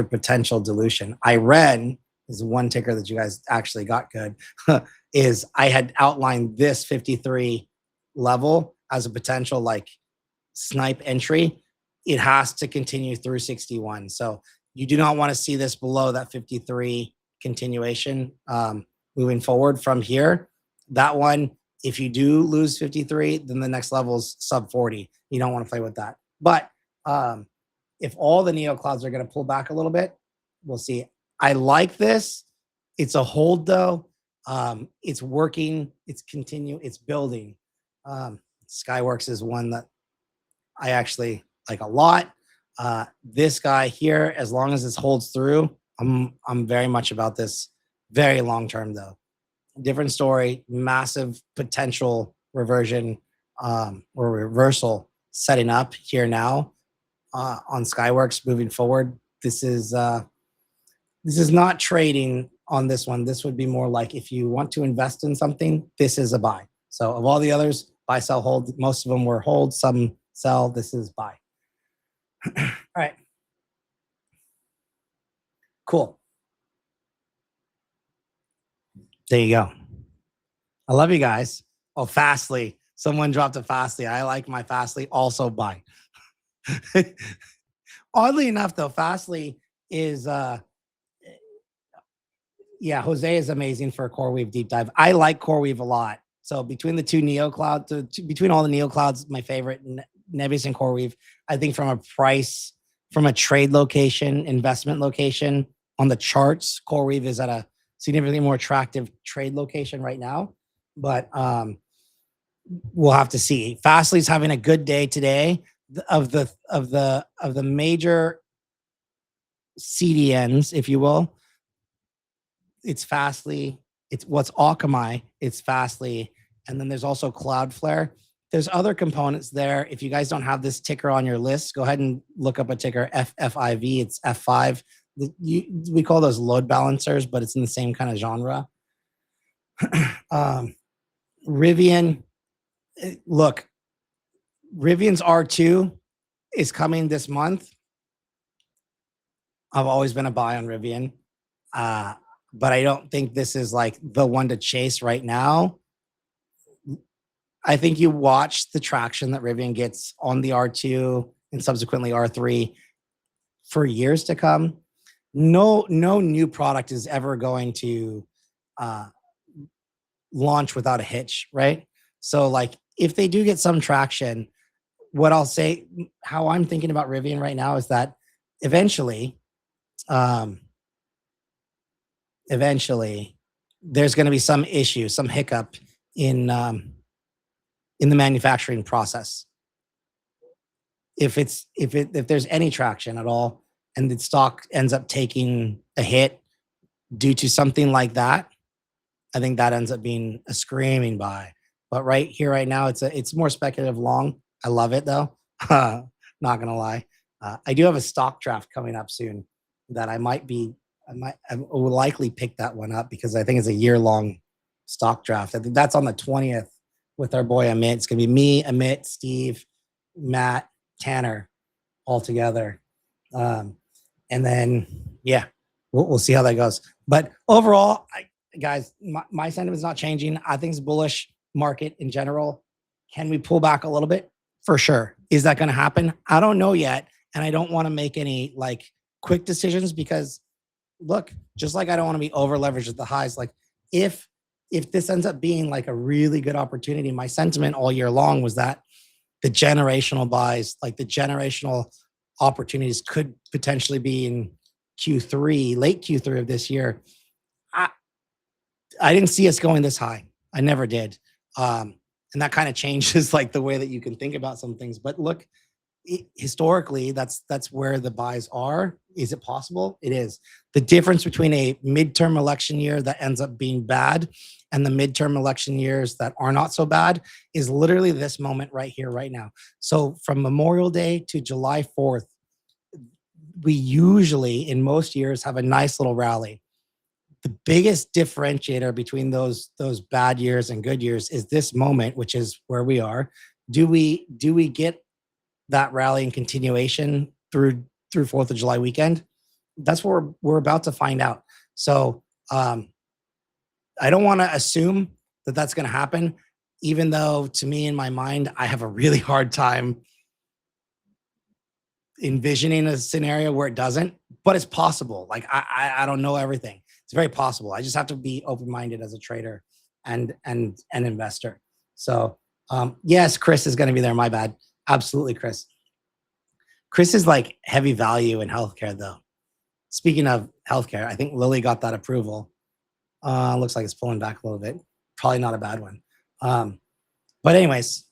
potential dilution. Iren is one ticker that you guys actually got good. Is I had outlined this 53 level as a potential like snipe entry. It has to continue through 61. So you do not want to see this below that 53 continuation moving forward from here. That one, if you do lose 53, then the next level is sub 40. You don't want to play with that. But if all the neo clouds are going to pull back a little bit, we'll see. I like this. It's a hold though. It's working. It's it's building. Skyworks is one that I actually like a lot. This guy here, as long as this holds through, I'm very much about this. Very long term though. Different story. Massive potential reversion or reversal setting up here now on Skyworks moving forward. This is not trading on this one. This would be more like if you want to invest in something, this is a buy. So of all the others, buy, sell, hold. Most of them were hold, some sell. This is buy. All right. Cool. There you go. I love you guys. Oh, Fastly. Someone dropped a Fastly. I like my Fastly. Also buy. Oddly enough, though, Fastly is yeah, Jose is amazing for a CoreWeave deep dive. I like CoreWeave a lot. So between the two neo clouds, between all the neo clouds, my favorite, Nebius and CoreWeave, I think from a price, from a trade location, investment location on the charts, CoreWeave is at a significantly more attractive trade location right now. But we'll have to see. Fastly's having a good day today. Of the major CDNs, if you will, it's Fastly. It's what's Akamai. It's Fastly, and then there's also Cloudflare. There's other components there. If you guys don't have this ticker on your list, go ahead and look up a ticker FFIV. It's F5. We call those load balancers, but it's in the same kind of genre. Rivian. Look, Rivian's R2 is coming this month. I've always been a buy on Rivian, but I don't think this is like the one to chase right now. I think you watch the traction that Rivian gets on the R2 and subsequently R3 for years to come. No new product is ever going to launch without a hitch, right? So like if they do get some traction, what I'll say, how I'm thinking about Rivian right now is that eventually there's going to be some issue, some hiccup in the manufacturing process. If there's any traction at all, and the stock ends up taking a hit due to something like that, I think that ends up being a screaming buy. But right here, right now, it's more speculative long. I love it though. Not gonna lie. I do have a stock draft coming up soon that I will likely pick that one up because I think it's a year-long stock draft. I think that's on the 20th with our boy Amit. It's gonna be me, Amit, Steve, Matt, Tanner, all together. And then yeah, we'll see how that goes. But overall, guys, my sentiment is not changing. I think it's bullish market in general. Can we pull back a little bit? For sure. Is that going to happen? I don't know yet. And I don't want to make any like quick decisions because look, just like I don't want to be over leveraged at the highs. Like if this ends up being like a really good opportunity, my sentiment all year long was that the generational buys, like the generational opportunities could potentially be in Q3, late Q3 of this year. I didn't see us going this high. I never did. And that kind of changes like the way that you can think about some things. But look, historically, that's where the buys are. Is it possible? It is. The difference between a midterm election year that ends up being bad and the midterm election years that are not so bad is literally this moment right here, right now. So from Memorial Day to July 4th, we usually, in most years, have a nice little rally. The biggest differentiator between those bad years and good years is this moment, which is where we are. Do we get that rally and continuation through 4th of July weekend? That's what we're about to find out. So I don't want to assume that that's going to happen, even though to me in my mind, I have a really hard time envisioning a scenario where it doesn't, but it's possible. Like I don't know everything. It's very possible. I just have to be open-minded as a trader and an investor. So yes, Chris is going to be there. My bad. Absolutely, Chris. Chris is like heavy value in healthcare, though. Speaking of healthcare, I think Lilly got that approval. Looks like it's pulling back a little bit. Probably not a bad one. But anyways,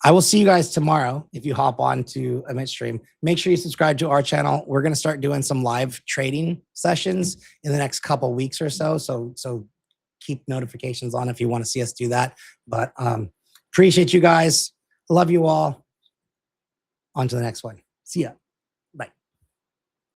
I will see you guys tomorrow if you hop on to a midstream. Make sure you subscribe to our channel. We're going to start doing some live trading sessions in the next couple weeks or so. So keep notifications on if you want to see us do that. But appreciate you guys. Love you all. On to the next one. See ya.